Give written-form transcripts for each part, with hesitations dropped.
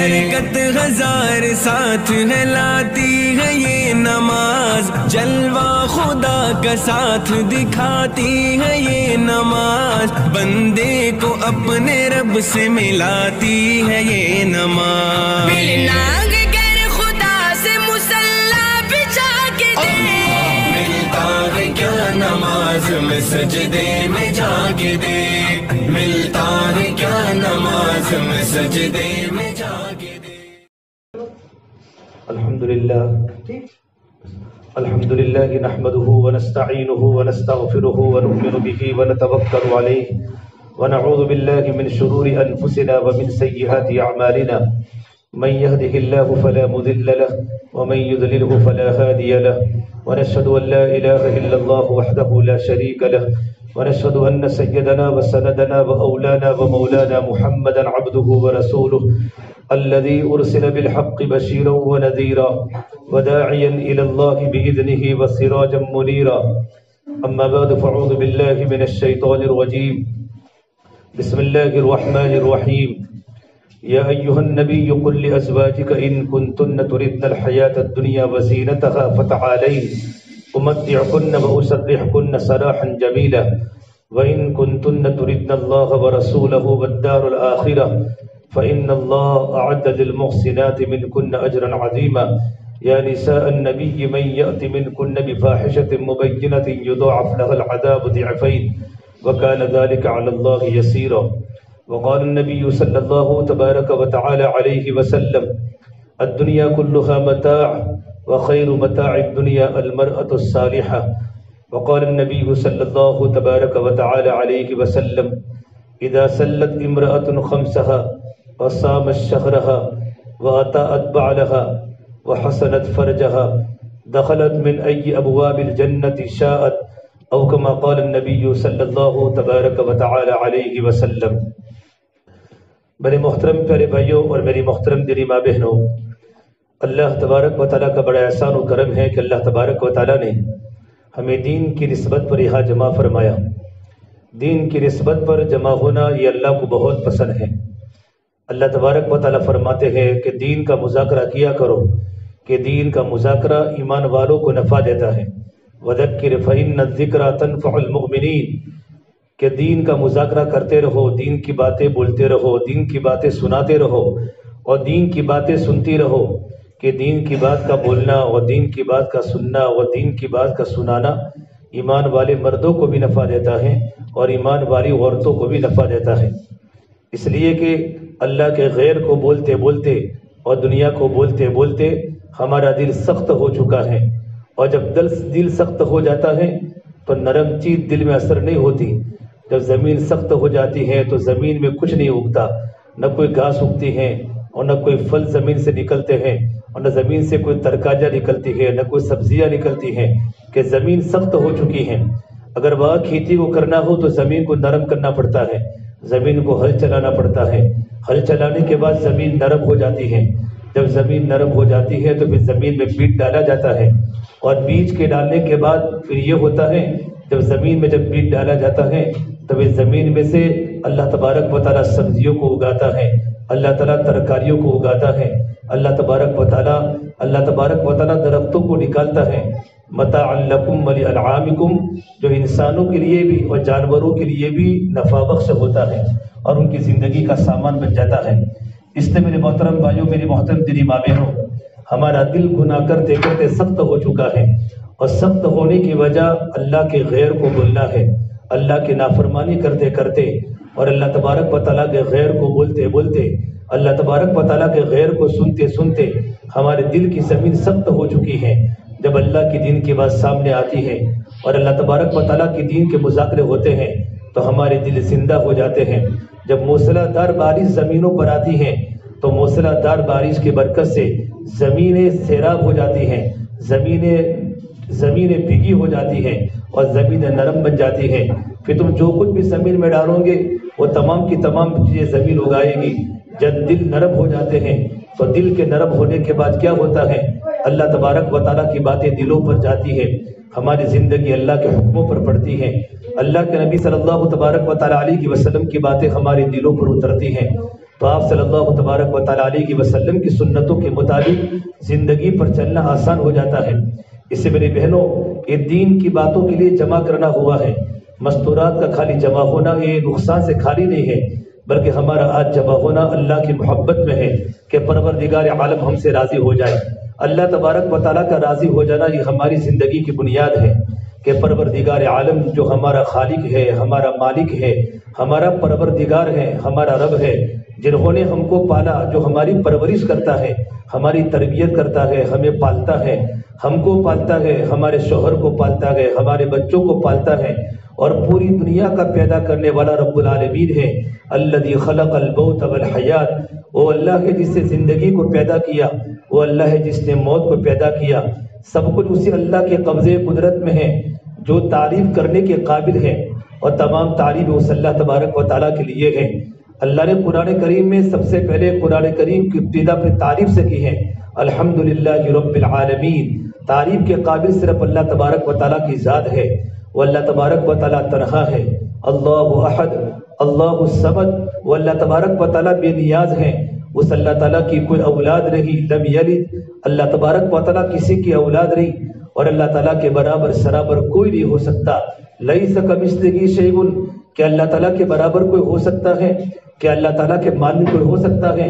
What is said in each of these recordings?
برکت ہزار ساتھ ہے لاتی ہے یہ نماز، جلوہ خدا کا ساتھ دکھاتی ہے یہ نماز، بندے کو اپنے رب سے ملاتی ہے یہ نماز۔ ملنا گر خدا سے مصلی بچھا کے دے، ملتا ہے کیا نماز میں سجدے میں جا کے دے، ملتا ہے کیا نماز میں سجدے میں جا کے دے۔ الحمد للہ نحمده ونستعینه ونستغفره ونؤمن به ونتوکل علیہ ونعوذ باللہ من شرور انفسنا ومن سیئات اعمالنا، من يهده الله فلا مضل له ومن يضلله فلا هادي له، ونشهد ان لا اله الا الله وحده لا شريك له، ونشهد ان سيدنا وسندنا واولانا ومولانا محمدا عبده ورسوله الذي ارسل بالحق بشيرا ونذيرا وداعيا الى الله باذنه وسراجا منيرا، اما بعد فاعوذ بالله من الشيطان الرجيم، بسم الله الرحمن الرحيم، يا أيها النبي قل لأزواجك إن كنتن تردن الحياة الدنيا وزينتها فتعالين أمتعكن وأسرحكن سراحا جميلا، وإن كنتن تردن الله ورسوله والدار الآخرة فإن الله أعد للمحسنات منكن أجرا عظيما، يا نساء النبي من يأت منكن بفاحشة مبينة يضاعف لها العذاب ضعفين وكان ذلك على الله يسيرا، وقال النبي صلى الله تبارك وتعالى عليه وسلم الدنيا كلها متاع وخير متاع الدنيا المرأة الصالحة، وقال النبي صلى الله تبارك وتعالى عليه وسلم إذا سلت امرأة خمسها وصامت شهرها وأطاعت بعلها وحسنت فرجها دخلت من أي أبواب الجنة شاءت، أو كما قال النبي صلى الله تبارك وتعالى عليه وسلم۔ میرے محترم پیارے بھائیوں اور میری محترم دینی ماں بہنوں، اللہ تبارک و تعالیٰ کا بڑا احسان و کرم ہے کہ اللہ تبارک و تعالیٰ نے ہمیں دین کی نسبت پر یہاں جمع فرمایا۔ دین کی نسبت پر جمع ہونا یہ اللہ کو بہت پسند ہے۔ اللہ تبارک و تعالیٰ فرماتے ہیں کہ دین کا مذاکرہ کیا کرو، کہ دین کا مذاکرہ ایمان والوں کو نفع دیتا ہے۔ وَذَكِّرْ فَإِنَّ الذِّكْرَى تَنفَعُ الْمُؤْمِنِينَ، کہ دین کا مذاکرہ کرتے رہو، دین کی باتیں بولتے رہو، دین کی باتیں سناتے رہو اور دین کی باتیں سنتی رہو، کہ دین کی بات کا بولنا اور دین کی بات کا سننا اور دین کی بات کا سنانا ایمان والے مردوں کو بھی نفع دیتا ہے اور ایمان والی عورتوں کو بھی نفع دیتا ہے، اس لیے کہ اللہ کے غیر کو بولتے بولتے اور دنیا کو بولتے بولتے ہمارا دل سخت ہو چکا ہے، اور جب دل سخت ہو جاتا ہے تو نرم چیز دل میں اثر نہیں ہوتی۔ جب زمین سخت ہو جاتی ہے تو زمین میں کچھ نہیں اگتا، نہ کوئی گھاس اگتی ہے اور نہ کوئی پھل زمین سے نکلتے ہیں اور نہ زمین سے کوئی ترکاریاں نکلتی ہے، نہ کوئی سبزیاں نکلتی ہیں، کہ زمین سخت ہو چکی ہے۔ اگر وہاں کھیتی کو کرنا ہو تو زمین کو نرم کرنا پڑتا ہے، زمین کو ہل چلانا پڑتا ہے، ہل چلانے کے بعد زمین نرم ہو جاتی ہے۔ جب زمین نرم ہو جاتی ہے تو پھر زمین میں بیج ڈالا جاتا ہے، اور بیج کے ڈالنے کے بعد پھر یہ ہوتا ہے جب زمین میں جب بیج ڈالا جاتا ہے تو اس زمین میں سے اللہ تبارک و تعالیٰ سبزیوں کو اگاتا ہے، اللہ تعالیٰ ترکاریوں کو اگاتا ہے، اللہ تبارک و تعالیٰ درختوں کو نکالتا ہے، متاعا لکم ولانعامکم، جو انسانوں کے لیے بھی اور جانوروں کے لیے بھی نفع بخش ہوتا ہے اور ان کی زندگی کا سامان بن جاتا ہے۔ اس لیے میرے محترم بھائیوں، میری محترم دینی ماں بہنوں، ہمارا دل گناہ کرتے کرتے سخت ہو چکا ہے، اور سخت ہونے کی وجہ اللہ کے غیر کو بولنا ہے، اللہ کی نافرمانی کرتے کرتے اور اللہ تبارک و تعالیٰ کے غیر کو بولتے بولتے، اللہ تبارک و تعالیٰ کے غیر کو سنتے سنتے ہمارے دل کی زمین سخت ہو چکی ہے۔ جب اللہ کی دین کی بات سامنے آتی ہے اور اللہ تبارک و تعالیٰ کی دین کے مذاکرے ہوتے ہیں تو ہمارے دل زندہ ہو جاتے ہیں۔ جب موسلا دھار بارش زمینوں پر آتی ہے تو موسلا دھار بارش کی برکت سے زمینیں سیراب ہو جاتی ہیں، زمینیں بھیگی ہو جاتی ہیں اور زمینیں نرم بن جاتی ہیں۔ پھر تم جو کچھ بھی زمین میں ڈالو گے وہ تمام کی تمام چیزیں زمین اگائے گی۔ جب دل نرم ہو جاتے ہیں تو دل کے نرم ہونے کے بعد کیا ہوتا ہے، اللہ تبارک و تعالیٰ کی باتیں دلوں پر جاتی ہے، ہماری زندگی اللہ کے حکموں پر پڑتی ہے، اللہ کے نبی صلی اللہ تبارک و تعالیٰ علیہ وسلم کی باتیں ہمارے دلوں پر اترتی ہیں۔ تو آپ صلی اللہ تبارک و تعالیٰ علیہ وسلم کی سنتوں کے مطابق زندگی پر چلنا آسان ہو جاتا ہے۔ اس سے میری بہنوں، یہ دین کی باتوں کے لیے جمع کرنا ہوا ہے۔ مستورات کا خالی جمع ہونا یہ نقصان سے خالی نہیں ہے، بلکہ ہمارا آج جمع ہونا اللہ کی محبت میں ہے کہ پروردگار عالم ہم سے راضی ہو جائے۔ اللہ تبارک و تعالیٰ کا راضی ہو جانا یہ ہماری زندگی کی بنیاد ہے کہ پروردگار عالم جو ہمارا خالق ہے، ہمارا مالک ہے، ہمارا پروردگار ہے، ہمارا رب ہے، جنہوں نے ہم کو پالا، جو ہماری پرورش کرتا ہے، ہماری تربیت کرتا ہے، ہمیں پالتا ہے، ہم کو پالتا ہے، ہمارے شوہر کو پالتا ہے، ہمارے بچوں کو پالتا ہے، اور پوری دنیا کا پیدا کرنے والا رب العالمین ہے۔ الذی خلق الموت والحیات، وہ اللہ ہے جس نے زندگی کو پیدا کیا، وہ اللہ ہے جس نے موت کو پیدا کیا۔ سب کچھ اسی اللہ کے قبضے قدرت میں ہے، جو تعریف کرنے کے قابل ہے، اور تمام تعریف اس اللہ تبارک و تعالیٰ کے لیے ہے۔ اللہ نے قرآن کریم میں سب سے پہلے قرآن کریم کی ابتدا اپنی تعریف سے کی ہے، الحمدللہ رب العالمین۔ تعریف کے قابل صرف اللہ تبارک و تعالیٰ کی ذات ہے، وہ اللہ تبارک و تعالیٰ تنہا ہے، اللہ احد، اللہ الصمد، وہ اللہ تبارک و تعالیٰ بے نیاز ہے، اس اللہ تعالیٰ کی کوئی اولاد نہیں، لم یلد، اللہ تبارک و تعالیٰ کسی کی اولاد نہیں، اور اللہ تعالیٰ کے برابر سرابر کوئی نہیں ہو سکتا۔ لیس کمثلہ شیء، کہ اللہ تعالیٰ کے برابر کوئی ہو سکتا ہے، کہ اللہ تعالیٰ کے مانند کوئی ہو سکتا ہے؟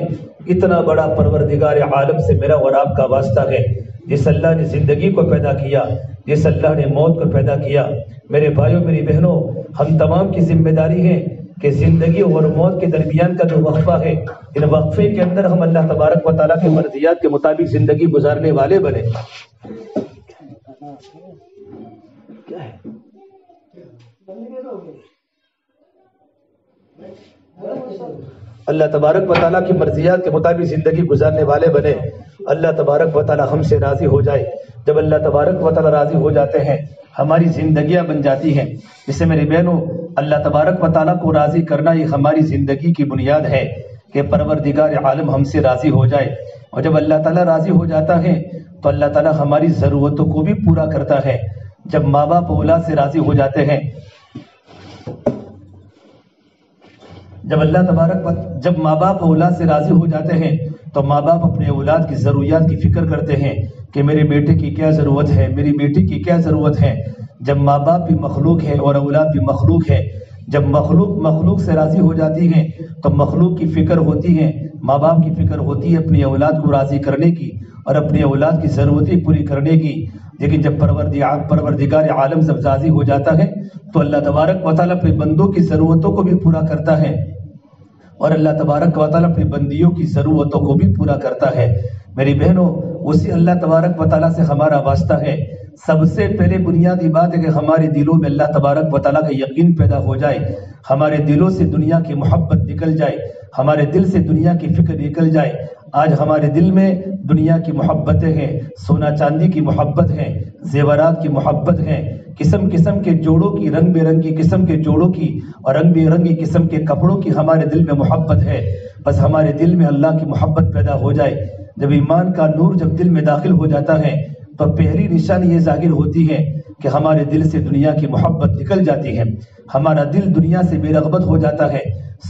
اتنا بڑا پروردگار عالم سے میرا اور آپ کا واسطہ ہے، جس اللہ نے زندگی کو پیدا کیا، جس اللہ نے موت کو پیدا کیا۔ میرے بھائیوں، میری بہنوں، ہم تمام کی ذمہ داری ہے کہ زندگی اور موت کے درمیان کا جو وقفہ ہے، ان وقفے کے اندر ہم اللہ تبارک و تعالیٰ کے مرضیات کے مطابق زندگی گزارنے والے بنے۔ اللہ تبارک و تعالیٰ کی مرضیات کے مطابق زندگی گزارنے والے بنے۔ اللہ تبارک و تعالیٰ ہم سے راضی ہو جائے۔ جب اللہ تبارک و تعالیٰ راضی ہو جاتے ہیں، ہماری زندگیاں بن جاتی ہیں۔ اس سے میرے بہنوں، اللہ تبارک و تعالیٰ کو راضی کرنا یہ ہماری زندگی کی بنیاد ہے کہ پروردگار عالم ہم سے راضی ہو جائے۔ اور جب اللہ تعالیٰ راضی ہو جاتا ہے تو اللہ تعالیٰ ہماری ضرورتوں کو بھی پورا کرتا ہے۔ جب ماں باپ اولاد سے راضی ہو جاتے ہیں، جب ماں باپ اولاد سے راضی ہو جاتے ہیں تو ماں باپ اپنے اولاد کی ضروریات کی فکر کرتے ہیں کہ میرے بیٹے کی کیا ضرورت ہے، میری بیٹی کی کیا ضرورت ہے۔ جب ماں باپ بھی مخلوق ہے اور اولاد بھی مخلوق ہے، جب مخلوق سے راضی ہو جاتی ہے تو مخلوق کی فکر ہوتی ہے، ماں باپ کی فکر ہوتی ہے اپنی اولاد کو راضی کرنے کی اور اپنی اولاد کی ضرورتیں پوری کرنے کی۔ لیکن جب پروردگار عالم جب راضی ہو جاتا ہے تو اللہ تبارک و تعالیٰ اپنے بندوں کی ضرورتوں کو بھی پورا کرتا ہے، اور اللہ تبارک و تعالیٰ اپنی بندیوں کی ضرورتوں کو بھی پورا کرتا ہے۔ میری بہنوں، اسی اللہ تبارک و تعالیٰ سے ہمارا واسطہ ہے۔ سب سے پہلے بنیادی بات ہے کہ ہمارے دلوں میں اللہ تبارک و تعالیٰ کا یقین پیدا ہو جائے، ہمارے دلوں سے دنیا کی محبت نکل جائے، ہمارے دل سے دنیا کی فکر نکل جائے۔ آج ہمارے دل میں دنیا کی محبتیں ہیں، سونا چاندی کی محبت ہے، زیورات کی محبت ہے، قسم قسم کے جوڑوں کی، رنگ برنگی قسم کے جوڑوں کی اور رنگ برنگی قسم کے کپڑوں کی ہمارے دل میں محبت ہے۔ بس ہمارے دل میں اللہ کی محبت پیدا ہو جائے۔ جب ایمان کا نور جب دل میں داخل ہو جاتا ہے تو پہلی نشانی یہ ظاہر ہوتی ہے کہ ہمارے دل سے دنیا کی محبت نکل جاتی ہے، ہمارا دل دنیا سے بے رغبت ہو جاتا ہے۔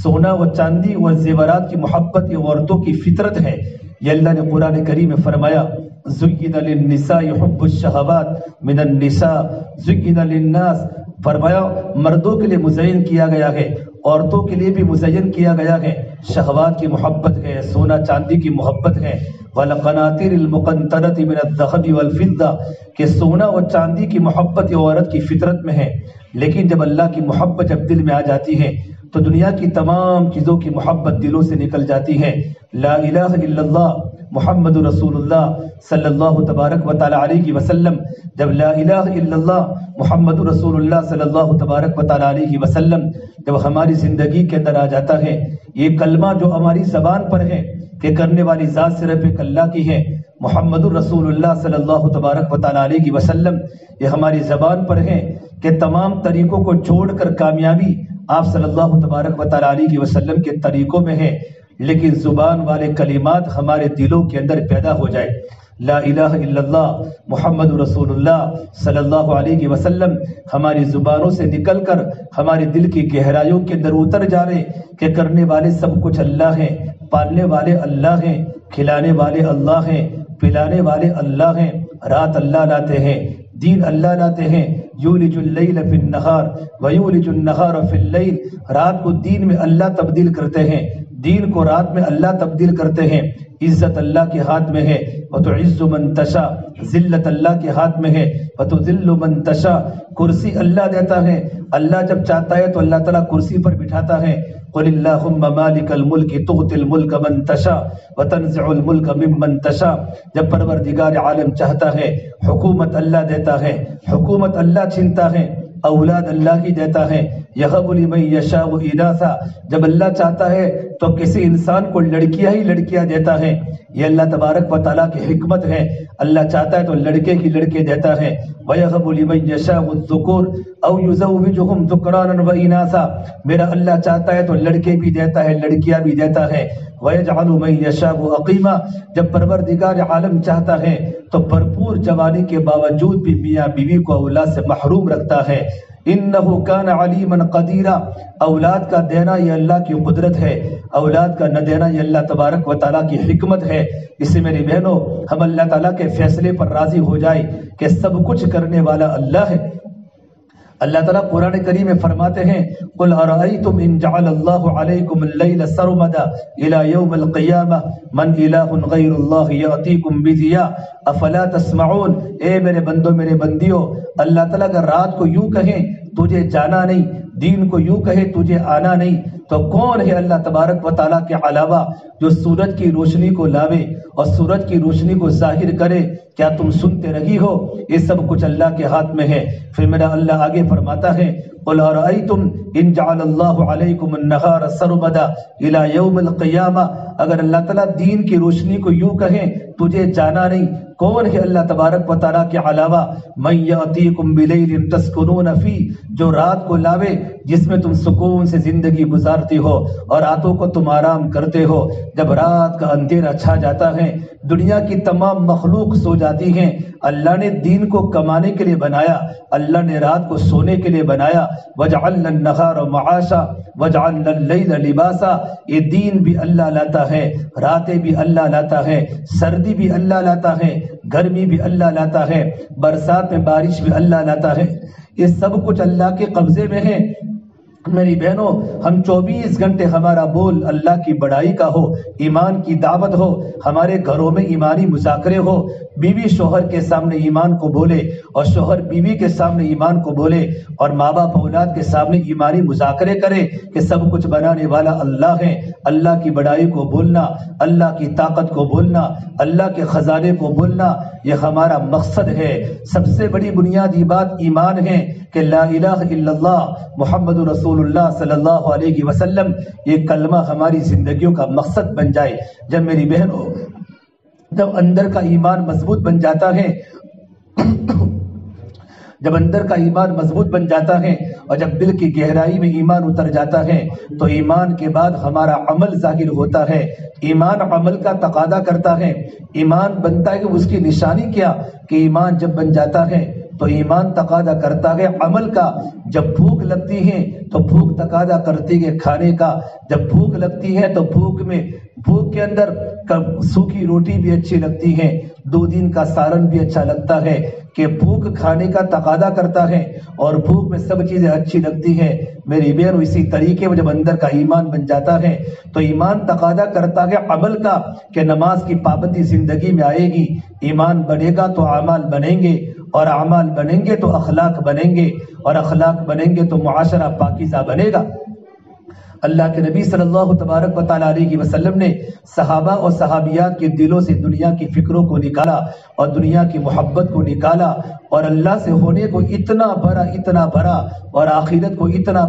سونا و چاندی و زیورات کی محبت یہ عورتوں کی فطرت ہے۔ یہ اللہ نے قرآن کریم میں فرمایا، زُيِّنَ لِلنِّسَاءِ حُبُّ الشَّهَوَاتِ مِنَ النِّسَاءِ زُيِّنَ لِلنَّاسِ، فرمایا مردوں کے لیے مزین کیا گیا ہے، عورتوں کے لیے بھی مزین کیا گیا ہے۔ شہوات کی محبت ہے، سونا چاندی کی محبت ہے، وَالْقَنَاطِيرِ الْمُقَنطَرَةِ مِنَ الذَّهَبِ وَالْفِضَّةِ کہ سونا اور چاندی کی محبت یہ عورت کی فطرت میں ہے۔ لیکن جب اللہ کی محبت جب دل میں آ جاتی ہے تو دنیا کی تمام چیزوں کی محبت دلوں سے نکل جاتی ہے۔ لا الہ الا اللہ محمد رسول اللہ صلی اللہ تبارک و تعالی علیہ وسلم، جب لا الہ الا اللہ محمد رسول اللہ صلی اللہ تبارک و تعالی علیہ وسلم جب ہماری زندگی کے اندر آ جاتا ہے، یہ کلمہ جو ہماری زبان پر ہے کہ کرنے والی ذات صرف ایک اللہ کی ہے، محمد الرسول اللہ صلی اللہ تبارک و تعالی علیہ وسلم، یہ ہماری زبان پر ہے کہ تمام طریقوں کو چھوڑ کر کامیابی آپ صلی اللہ تبارک و تعالی علیہ وسلم کے طریقوں میں ہے۔ لیکن زبان والے کلمات ہمارے دلوں کے اندر پیدا ہو جائے، لا الہ الا اللہ محمد رسول اللہ صلی اللہ علیہ وسلم ہماری زبانوں سے نکل کر ہمارے دل کی گہرائیوں کے اندر اتر جاوے کہ کرنے والے سب کچھ اللہ ہے، پالنے والے اللہ ہیں، کھلانے والے اللہ ہیں، پلانے والے اللہ ہیں۔ رات اللہ لاتے ہیں، دین اللہ لاتے ہیں۔ یولج اللیل فی النہار ویولج النہار فی اللیل، رات کو دین میں اللہ تبدیل کرتے ہیں، دین کو رات میں اللہ تبدیل کرتے ہیں۔ عزت اللہ کے ہاتھ میں ہے، وتعز من تشاء، ذلت اللہ کے ہاتھ میں ہے، وتذل من تشاء، کرسی اللہ دیتا ہے، اللہ جب چاہتا ہے تو اللہ تعالیٰ کرسی پر بٹھاتا ہے۔ قل اللہم مالک الملک تؤتی الملک من تشاء وتنزع الملک ممن تشاء، جب پروردگار عالم چاہتا ہے حکومت اللہ دیتا ہے، حکومت اللہ چھینتا ہے، اولاد اللہ ہی دیتا ہے۔ یہب لمن یشاء اناثا، جب اللہ چاہتا ہے تو کسی انسان کو لڑکیاں ہی لڑکیاں دیتا ہے۔ یہ اللہ تبارک و تعالیٰ کی حکمت ہے، اللہ چاہتا ہے تو لڑکے ہی لڑکے دیتا ہے۔ وَيَهَبُ لِمَن يَشَاءُ الذُّكُورَ أَوْ يُزَوِّجُهُمْ ذُكْرَانًا وَإِنَاثًا، میرا اللہ چاہتا ہے تو لڑکے بھی دیتا ہے، لڑکیاں بھی دیتا ہے۔ وَيَجْعَلُ مَن يَشَاءُ عَقِيمًا، جب پروردگار عالم چاہتا ہے تو بھرپور جوانی کے باوجود بھی میاں بیوی کو اولاد سے محروم رکھتا ہے۔ انہ کان علیما قدیرا، اولاد کا دینا یہ اللہ کی قدرت ہے، اولاد کا نہ دینا یہ اللہ تبارک و تعالیٰ کی حکمت ہے۔ اس سے میری بہنوں، ہم اللہ تعالیٰ کے فیصلے پر راضی ہو جائے کہ سب کچھ کرنے والا اللہ ہے۔ اللہ تعالیٰ قرآن کریم میں فرماتے ہیں قل ارأیتم ان جعل اللہ علیکم اللیل سرمدا الی یوم القیامہ من الہ غیر اللہ یأتیکم بضیاء افلا تسمعون، اے میرے بندوں میرے بندیوں، اللہ تعالیٰ اگر رات کو یوں کہیں تجھے جانا نہیں، دین کو یوں کہے تجھے آنا نہیں، تو کون ہے اللہ تبارک و تعالیٰ کے علاوہ جو سورج کی روشنی کو لاوے اور سورج کی روشنی کو ظاہر کرے؟ کیا تم سنتے رہی ہو؟ یہ سب کچھ اللہ کے ہاتھ میں ہے۔ پھر میرا اللہ آگے فرماتا ہے قل ارأیتم ان جعل اللہ علیکم النہار سرمدا الی یوم القیامہ، اگر اللہ تعالیٰ دین کی روشنی کو یوں کہیں تجھے جانا نہیں، کون ہے اللہ تبارک و تعالیٰ کے علاوہ؟ من یأتیکم بلیل تسکنون فی، جو رات کو لاوے جس میں تم سکون سے زندگی گزارتے ہو اور راتوں کو تم آرام کرتے ہو۔ جب رات کا اندھیرا چھا جاتا ہے، دنیا کی تمام مخلوق سو جاتی ہیں، اللہ نے دین کو کمانے کے لیے بنایا، اللہ نے رات کو سونے کے لیے بنایا۔ وجعلنا النہار معاشا وجعلنا اللیل لباسا، یہ دین بھی اللہ لاتا ہے، راتیں بھی اللہ لاتا ہے، سردی بھی اللہ لاتا ہے، گرمی بھی اللہ لاتا ہے، برسات میں بارش بھی اللہ لاتا ہے۔ یہ سب کچھ اللہ کے قبضے میں ہے۔ میری بہنوں، ہم 24 گھنٹے ہمارا بول اللہ کی بڑائی کا ہو، ایمان کی دعوت ہو، ہمارے گھروں میں ایمانی مذاکرے ہو، بیوی شوہر کے سامنے ایمان کو بولے اور شوہر بیوی کے سامنے ایمان کو بولے اور ماں باپ اولاد کے سامنے ایمانی مذاکرے کرے کہ سب کچھ بنانے والا اللہ ہے۔ اللہ کی بڑائی کو بولنا، اللہ کی طاقت کو بولنا، اللہ کے خزانے کو بولنا، یہ ہمارا مقصد ہے۔ سب سے بڑی بنیادی بات ایمان ہے کہ لا الہ الا اللہ محمد رسول اللہ صلی اللہ علیہ وسلم، یہ کلمہ ہماری زندگیوں کا مقصد بن جائے۔ جب میری بہنوں، جب اندر کا ایمان مضبوط بن جاتا ہے، جب اندر کا ایمان مضبوط بن جاتا ہے اور جب دل کی گہرائی میں ایمان اتر جاتا ہے تو ایمان کے بعد ہمارا عمل ظاہر ہوتا ہے۔ ایمان عمل کا تقاضا کرتا ہے۔ ایمان بنتا ہے کہ اس کی نشانی کیا کہ ایمان جب بن جاتا ہے تو ایمان تقاضا کرتا ہے عمل کا۔ جب بھوک لگتی ہے تو بھوک تقاضا کرتی ہے کھانے کا۔ جب بھوک لگتی ہے تو بھوک کے اندر سوکھی روٹی بھی اچھی لگتی ہے، 2 دن کا سالن بھی اچھا لگتا ہے کہ بھوک کھانے کا تقاضا کرتا ہے اور بھوک میں سب چیزیں اچھی لگتی ہیں۔ میری بہنوں، اسی طریقے میں جب اندر کا ایمان بن جاتا ہے تو ایمان تقاضا کرتا ہے عمل کا کہ نماز کی پابندی زندگی میں آئے گی۔ ایمان بنے گا تو اعمال بنیں گے اور اعمال بنیں گے تو اخلاق بنیں گے اور اخلاق بنیں گے تو معاشرہ پاکیزہ بنے گا۔ اللہ کے نبی صلی اللہ تبارک و تعالیٰ علیہ وسلم نے صحابہ اور صحابیات کے دلوں سے دنیا کی فکروں کو نکالا اور دنیا کی محبت کو نکالا اور اللہ سے ہونے کو اتنا بھرا اور آخرت کو اتنا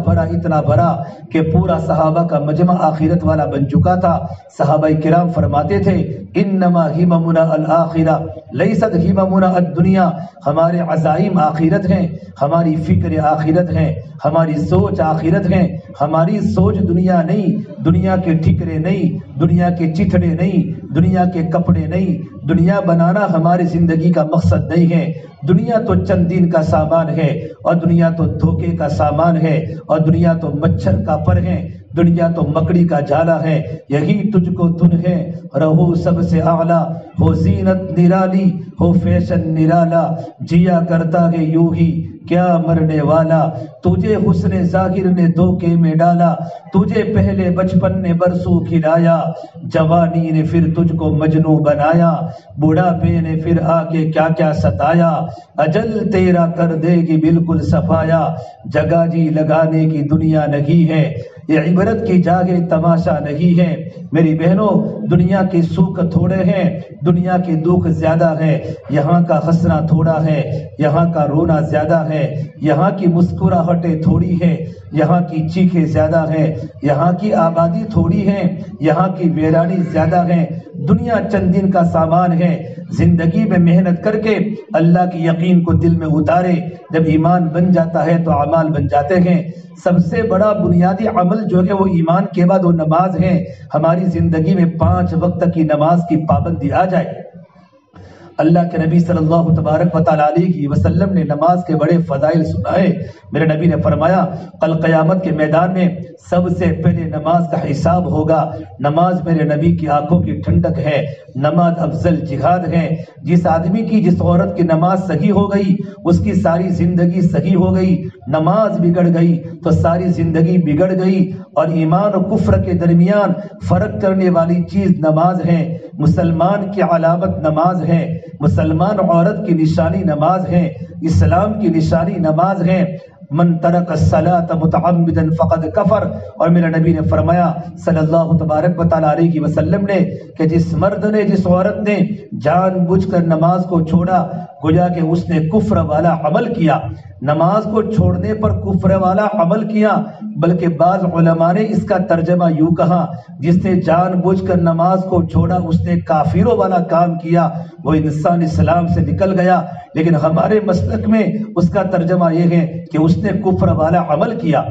بھرا کہ پورا صحابہ کا مجمع آخرت والا بن چکا تھا۔ صحابہ کرام فرماتے تھے انما ہممنا الآخرہ لیست ہممنا الدنیا، ہمارے عزائم آخرت ہیں، ہماری فکر آخرت ہیں، ہماری سوچ آخرت ہیں، ہماری سوچ دنیا نہیں، دنیا کے ٹھکرے نہیں، دنیا کے چتھڑے نہیں، دنیا کے کپڑے نہیں، دنیا بنانا ہماری زندگی کا مقصد نہیں ہے۔ دنیا تو چند دن کا سامان ہے اور دنیا تو دھوکے کا سامان ہے اور دنیا تو مچھر کا پر ہے۔ دنیا تو مکڑی کا جالا ہے، یہی تجھ کو دن ہے، رہو سب سے اعلیٰ، ہو زینت نرالی، ہو فیشن نرالا، جیا کرتا ہے یوں ہی کیا مرنے والا، تجھے حسن ظاہر نے دھوکے میں ڈالا، تجھے پہلے بچپن نے برسوں کھلایا، جوانی نے پھر تجھ کو مجنوں بنایا، بڑھاپے نے پھر آ کے کیا کیا ستایا، اجل تیرا کر دے گی بالکل صفایا، جگہ جی لگانے کی دنیا نہیں ہے، یہ عبرت کی جاگے تماشا نہیں ہے۔ میری بہنوں، دنیا کے سوکھ تھوڑے ہیں، دنیا کے دکھ زیادہ ہے، یہاں کا ہنسنا تھوڑا ہے، یہاں کا رونا زیادہ ہے، یہاں کی مسکراہٹیں تھوڑی ہے، یہاں کی چیخیں زیادہ ہے، یہاں کی آبادی تھوڑی ہے، یہاں کی ویرانی زیادہ ہے۔ دنیا چند دن کا سامان ہے، زندگی میں محنت کر کے اللہ کی یقین کو دل میں اتارے، جب ایمان بن جاتا ہے تو اعمال بن جاتے ہیں۔ سب سے بڑا بنیادی عمل جو ہے وہ ایمان کے بعد وہ نماز ہے۔ ہماری زندگی میں 5 وقت کی نماز کی پابندی آ جائے۔ اللہ کے نبی صلی اللہ تبارک و تعالیٰ علیہ وسلم نے نماز کے بڑے فضائل سنائے۔ میرے نبی نے فرمایا کل قیامت کے میدان میں سب سے پہلے نماز کا حساب ہوگا۔ نماز میرے نبی کی آنکھوں کی ٹھنڈک ہے، نماز افضل جہاد ہے۔ جس آدمی کی، جس عورت کی نماز صحیح ہو گئی اس کی ساری زندگی صحیح ہو گئی۔ نماز بگڑ گئی تو ساری زندگی بگڑ گئی۔ اور ایمان و کفر کے درمیان فرق کرنے والی چیز نماز ہے۔ مسلمان کی علامت نماز ہے، مسلمان عورت کی نشانی نماز ہے، اسلام کی نشانی نماز ہے۔ من ترک الصلاة متعمدا فقد کفر۔ اور میرے نبی نے فرمایا صلی اللہ تبارک و تعالیٰ علیہ وسلم نے کہ جس مرد نے، جس عورت نے جان بوجھ کر نماز کو چھوڑا گویا کہ اس نے کفر والا عمل کیا۔ نماز کو چھوڑنے پر کفر والا عمل کیا، بلکہ بعض علماء نے اس کا ترجمہ یوں کہا جس نے جان بوجھ کر نماز کو چھوڑا اس نے کافروں والا کام کیا، وہ انسان اسلام سے نکل گیا۔ لیکن ہمارے مسلک میں اس کا ترجمہ یہ ہے کہ اس نے کفر والا عمل کیا۔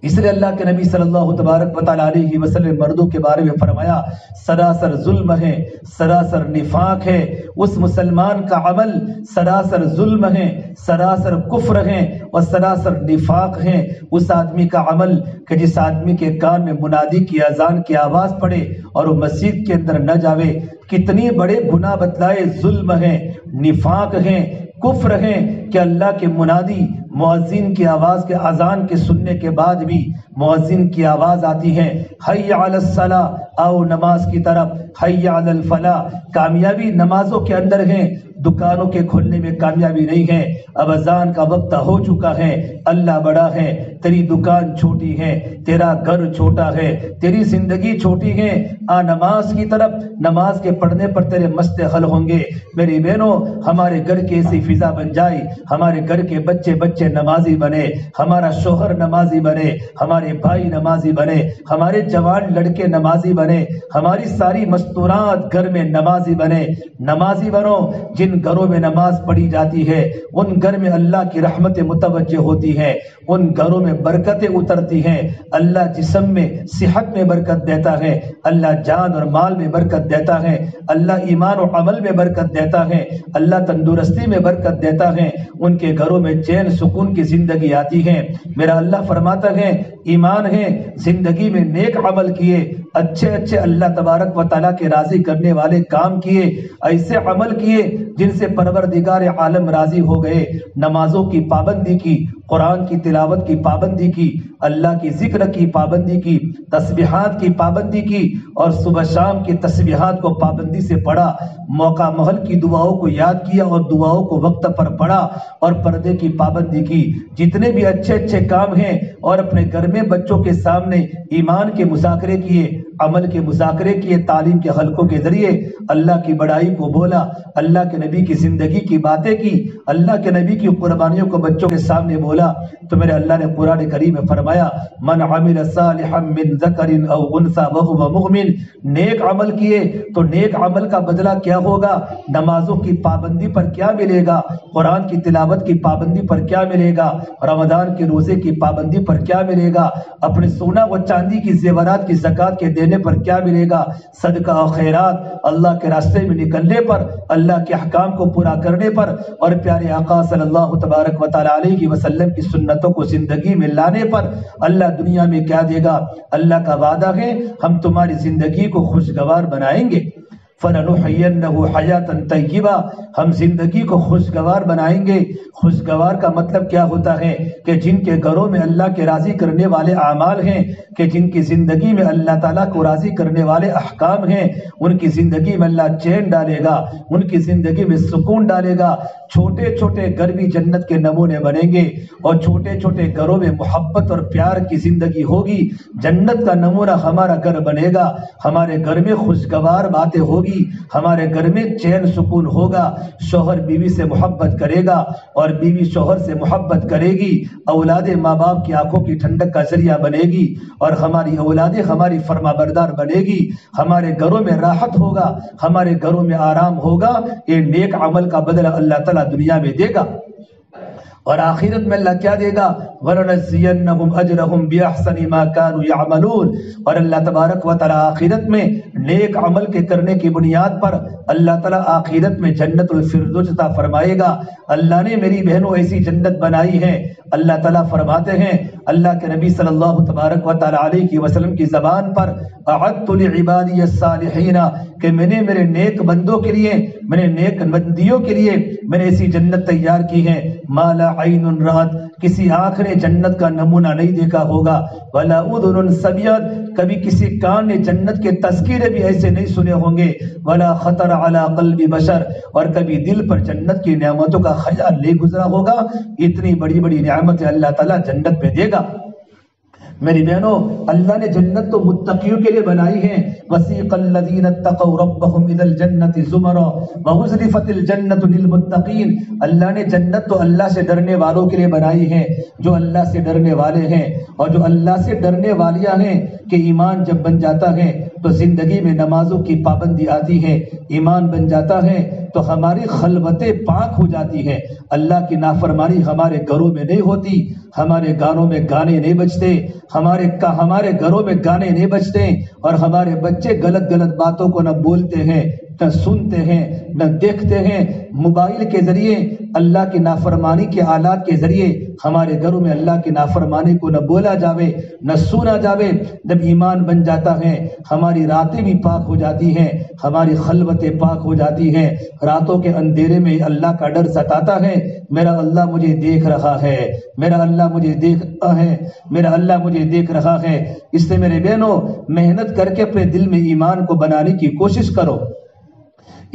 اس لیے اللہ کے نبی صلی اللہ تبارک و تعالیٰ علیہ وسلم مردوں کے بارے میں فرمایا سراسر ظلم ہے، سراسر نفاق ہے، اس مسلمان کا عمل سراسر ظلم ہے، سراسر کفر ہے اور سراسر نفاق ہے۔ اس آدمی کا عمل کہ جس آدمی کے کان میں منادی کی اذان کی آواز پڑے اور وہ مسجد کے اندر نہ جاوے، کتنی بڑے گناہ بتلائے، ظلم ہے، نفاق ہے، کفر ہے کہ اللہ کے منادی مؤذن کی آواز کے اذان کے سننے کے بعد بھی مؤذن کی آواز آتی ہے حی علی الصلاۃ، آؤ نماز کی طرف، حی علی الفلاح۔ کامیابی نمازوں کے اندر ہے، دکانوں کے کھلنے میں کامیابی نہیں ہے۔ اب اذان کا وقت ہو چکا ہے، اللہ بڑا ہے، تیری دکان چھوٹی ہے، تیرا گھر چھوٹا ہے، تیری زندگی چھوٹی ہے، آ نماز کی طرف، نماز کے پڑھنے پر تیرے مسئلے حل ہوں گے۔ میری بہنوں، ہمارے گھر کی ایسی فضا بن جائے، ہمارے گھر کے بچے نمازی بنے، ہمارا شوہر نمازی بنے، ہمارے بھائی نمازی بنے، ہمارے جوان لڑکے نمازی بنے، ہماری ساری مستورات گھر میں نمازی بنے۔ نمازی بنو۔ جن گھروں میں نماز پڑھی جاتی ہے ان گھر میں اللہ کی رحمتیں متوجہ ہوتی ہیں، ان گھروں میں برکتیں اترتی ہیں۔ اللہ جسم میں صحت میں برکت دیتا ہے، اللہ جان اور مال میں برکت دیتا ہے، اللہ ایمان و عمل میں برکت دیتا ہے، اللہ تندرستی میں برکت دیتا ہے۔ ان کے گھروں میں چین سکون کی زندگی آتی ہے۔ میرا اللہ فرماتا ہے ایمان ہے، زندگی میں نیک عمل کیے، اچھے اللہ تبارک و تعالیٰ کے راضی کرنے والے کام کیے، ایسے عمل کیے جن سے پروردگار عالم راضی ہو گئے۔ نمازوں کی پابندی کی، قرآن کی تلاوت کی پابندی کی، اللہ کی ذکر کی پابندی کی، تسبیحات کی پابندی کی، اور صبح شام کی تسبیحات کو پابندی سے پڑھا، موقع محل کی دعاؤں کو یاد کیا اور دعاؤں کو وقت پر پڑھا، اور پردے کی پابندی کی۔ جتنے بھی اچھے کام ہیں، اور اپنے گھر میں بچوں کے سامنے ایمان کے مذاکرے کیے، عمل کے مذاکرے کیے، تعلیم کے حلقوں کے ذریعے اللہ کی بڑائی کو بولا، اللہ کے نبی کی زندگی کی باتیں کی، اللہ کے نبی کی قربانیوں کو بچوں کے سامنے بولا، تو میرے اللہ نے قرآن کریم میں فرمایا من عمل صالحا من ذکر او انثى وهو مؤمن۔ نیک عمل کیے تو نیک عمل کا بدلہ کیا ہوگا؟ نمازوں کی پابندی پر کیا ملے گا؟ قرآن کی تلاوت کی پابندی پر کیا ملے گا؟ رمضان کے روزے کی پابندی پر کیا ملے گا؟ اپنے سونا و چاندی کی زیورات کی زکوٰۃ کے دینے دینے پر کیا ملے گا؟ صدقہ و خیرات، اللہ کے راستے میں نکلنے پر، اللہ کے احکام کو پورا کرنے پر، اور پیارے آقا صلی اللہ تبارک و تعالی علیہ وسلم کی سنتوں کو زندگی میں لانے پر اللہ دنیا میں کیا دے گا؟ اللہ کا وعدہ ہے ہم تمہاری زندگی کو خوشگوار بنائیں گے، فَلَنُحْيِيَنَّهُ حَيَاةً طَيِّبَةً، ہم زندگی کو خوشگوار بنائیں گے۔ خوشگوار کا مطلب کیا ہوتا ہے؟ کہ جن کے گھروں میں اللہ کے راضی کرنے والے اعمال ہیں، کہ جن کی زندگی میں اللہ تعالیٰ کو راضی کرنے والے احکام ہیں، ان کی زندگی میں اللہ چین ڈالے گا، ان کی زندگی میں سکون ڈالے گا۔ چھوٹے چھوٹے گھر بھی جنت کے نمونے بنیں گے، اور چھوٹے چھوٹے گھروں میں محبت اور پیار کی زندگی ہوگی۔ جنت کا نمونہ ہمارا گھر بنے گا، ہمارے گھر میں خوشگوار باتیں ہوگی، ہمارے گھر میں چین سکون ہوگا، شوہر بیوی سے محبت کرے گا اور بیوی شوہر سے محبت کرے گی، اولاد ماں باپ کی آنکھوں کی ٹھنڈک کا ذریعہ بنے گی، اور ہماری اولادیں ہماری فرما بردار بنے گی۔ ہمارے گھروں میں راحت ہوگا، ہمارے گھروں میں آرام ہوگا۔ یہ نیک عمل کا بدلہ اللہ تعالیٰ دنیا میں دے گا، اور آخرت میں اللہ کیا دے گا؟ وَلَنَجْزِيَنَّهُمْ أَجْرَهُمْ بِأَحْسَنِ مَا كَانُوا يَعْمَلُونَ، اور اللہ تبارک و تعالیٰ آخرت میں نیک عمل کے کرنے کی بنیاد پر اللہ تعالیٰ آخرت میں جنت الفردوس عطا فرمائے گا۔ اللہ نے میری بہنوں ایسی جنت بنائی ہے، اللہ تعالیٰ فرماتے ہیں اللہ کے نبی صلی اللہ تبارک و تعالیٰ علیہ وسلم کی زبان پر، اعدت لعبادی الصالحین، کہ میں نے میرے نیک بندوں کے لیے، میں نے نیک بندیوں کے لیے میں نے ایسی جنت تیار کی ہے، ما لا عین رأت، کسی آنکھ نے جنت کا نمونہ نہیں دیکھا ہوگا، ولا اذن سمعت، کبھی کسی کان نے جنت کے تذکرے بھی ایسے نہیں سنے ہوں گے، ولا خطر علی قلب بشر، اور کبھی دل پر جنت کی نعمتوں کا خیال نہیں گزرا ہوگا۔ اتنی بڑی بڑی نعمتیں اللہ تعالیٰ جنت میں دے گا۔ میری بہنوں، اللہ نے جنت تو متقیوں کے لیے بنائی ہے۔ وسیق الذین اتقوا ربهم الى الجنة زمرا وازلفت الجنة للمتقین، اللہ نے جنت تو اللہ سے ڈرنے والوں کے لیے بنائی ہے، جو اللہ سے ڈرنے والے ہیں، اور جو اللہ سے ڈرنے والیاں ہیں کہ ایمان جب بن جاتا ہے تو زندگی میں نمازوں کی پابندی آتی ہے، ایمان بن جاتا ہے تو ہماری خلوتیں پاک ہو جاتی ہیں، اللہ کی نافرمانی ہمارے گھروں میں نہیں ہوتی، ہمارے گانوں میں گانے نہیں بجتے، ہمارے گھروں میں گانے نہیں بجتے، اور ہمارے بچے غلط غلط باتوں کو نہ بولتے ہیں، نہ سنتے ہیں، نہ دیکھتے ہیں۔ موبائل کے ذریعے، اللہ کی نافرمانی کے آلات کے ذریعے ہمارے گھروں میں اللہ کی نافرمانی کو نہ بولا جاوے، نہ سنا جاوے۔ جب ایمان بن جاتا ہے ہماری راتیں بھی پاک ہو جاتی ہیں، ہماری خلوتیں پاک ہو جاتی ہیں، راتوں کے اندھیرے میں اللہ کا ڈر ستاتا ہے، میرا اللہ مجھے دیکھ رہا ہے، میرا اللہ مجھے دیکھ رہا ہے، میرا اللہ مجھے دیکھ رہا ہے۔ اس سے میرے بہنوں، محنت کر کے اپنے دل میں ایمان کو بنانے کی کوشش کرو۔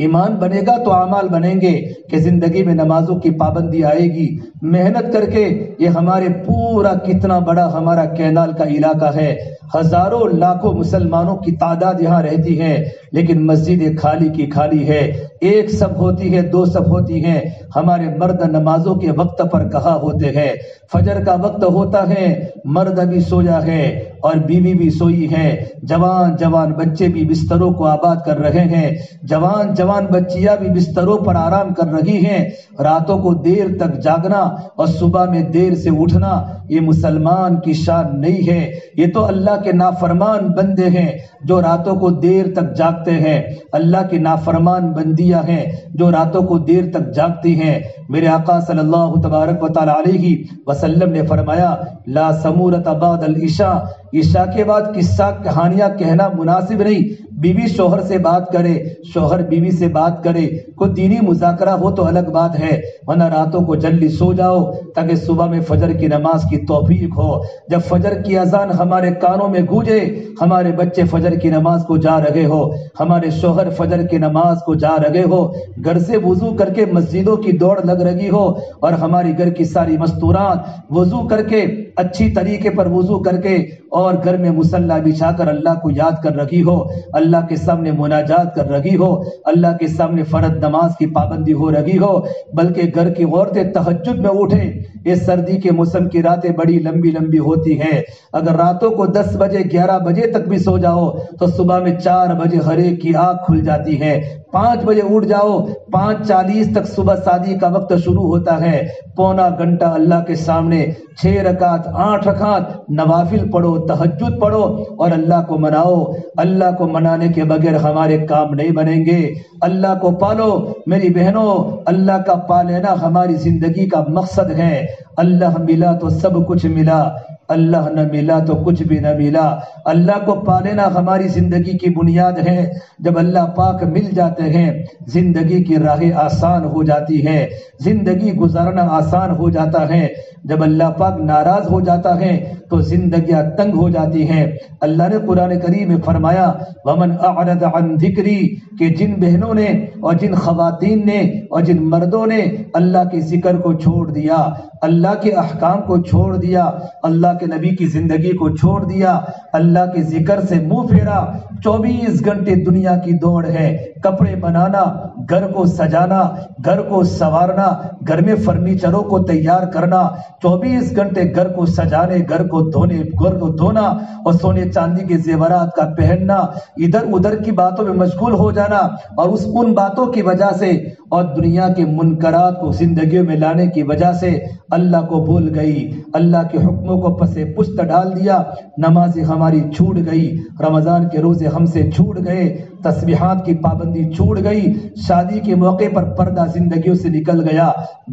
ایمان بنے گا تو اعمال بنیں گے، کہ زندگی میں نمازوں کی پابندی آئے گی۔ محنت کر کے، یہ ہمارے پورا کتنا بڑا ہمارا کینال کا علاقہ ہے، ہزاروں لاکھوں مسلمانوں کی تعداد یہاں رہتی ہے، لیکن مسجدیں خالی کی خالی ہے، ایک سب ہوتی ہے، دو سب ہوتی ہیں۔ ہمارے مرد نمازوں کے وقت پر کہاں ہوتے ہیں؟ فجر کا وقت ہوتا ہے، مرد بھی سویا ہے اور بیوی بھی سوئی ہے، جوان جوان بچے بھی بستروں کو آباد کر رہے ہیں، جوان جوان بچیاں بھی بستروں پر آرام کر رہی ہیں۔ راتوں کو دیر تک جاگنا اور صبح میں دیر سے اٹھنا، یہ مسلمان کی شان نہیں ہے، یہ تو اللہ کے نافرمان بندے ہیں جو راتوں کو دیر تک جاگتے ہیں، اللہ کی نافرمان بندیاں ہیں جو راتوں کو دیر تک جاگتی ہیں۔ میرے آقا صلی اللہ تبارک و تعالی علیہ وسلم نے فرمایا، لا سمورۃ بعد العشاء، عشاء کے بعد قصہ کہانیاں کہنا مناسب نہیں۔ بیوی شوہر سے بات کرے، شوہر بیوی سے بات کرے، کوئی دینی مذاکرہ ہو تو الگ بات ہے، ورنہ راتوں کو جلدی سو جاؤ تاکہ صبح میں فجر کی نماز کی توفیق ہو۔ جب فجر کی اذان ہمارے کانوں میں گونجے، ہمارے بچے فجر کی نماز کو جا رہے ہو، ہمارے شوہر فجر کی نماز کو جا رہے ہو، گھر سے وضو کر کے مسجدوں کی دوڑ لگ رہی ہو، اور ہماری گھر کی ساری مستورات وضو کر کے، اچھی طریقے پر وضو کر کے، اور گھر میں مصلی بچھا کر اللہ کو یاد کر رہی ہو، اللہ کے سامنے مناجات کر رہی ہو، اللہ کے سامنے فرض نماز کی پابندی ہو رہی ہو، بلکہ گھر کی عورتیں تہجد میں اٹھیں، اس سردی کے موسم کی راتیں بڑی لمبی لمبی ہوتی ہیں. اگر راتوں کو 10 بجے 11 بجے تک بھی سو جاؤ تو صبح میں 4 بجے ہر ایک کی آنکھ کھل جاتی ہے. 5 بجے اٹھ جاؤ 5:40 تک صبح شادی کا وقت شروع ہوتا ہے. پونا گھنٹہ اللہ کے سامنے 6 رکعت 8 رکعت نوافل پڑھو، تہجد پڑھو اور اللہ کو مناؤ. اللہ کو منانے کے بغیر ہمارے کام نہیں بنیں گے. اللہ کو پالو میری بہنوں، اللہ کا پالنا ہماری زندگی کا مقصد ہے. اللہ ملا تو سب کچھ ملا، اللہ نہ ملا تو کچھ بھی نہ ملا. اللہ کو پالنا ہماری زندگی کی بنیاد ہے. جب اللہ پاک مل جاتے ہیں زندگی کی راہیں آسان ہو جاتی ہے، زندگی گزارنا آسان ہو جاتا ہے. جب اللہ پاک ناراض ہو جاتا ہے تو زندگیاں تنگ ہو جاتی ہیں. اللہ نے قرآن کریم میں فرمایا ومن اعرض عن ذکری، کہ جن بہنوں نے اور جن خواتین نے اور جن مردوں نے اللہ کے ذکر کو چھوڑ دیا، اللہ کے احکام کو چھوڑ دیا، اللہ کے نبی کی زندگی کو چھوڑ دیا، اللہ کے ذکر سے منہ پھیرا. 24 گھنٹے دنیا کی دوڑ ہے، کپڑے بنانا، گھر کو سجانا، گھر کو سنوارنا، گھر میں فرنیچروں کو تیار کرنا، 24 گھنٹے گھر کو سجانے، گھر کو دھونا اور سونے چاندی کے زیورات کا پہننا، ادھر ادھر کی باتوں میں مشغول ہو جانا اور ان باتوں کی وجہ سے اور دنیا کے منکرات کو زندگیوں میں لانے کی وجہ سے اللہ کو بھول گئی، اللہ کے حکموں کو پس پشت ڈال دیا. نمازیں ہماری چھوٹ گئی، رمضان کے روزے ہم سے چھوٹ گئے، تسبیحات کی پابندی چھوٹ گئی، شادی کے موقع پر پردہ زندگیوں سے نکل گیا،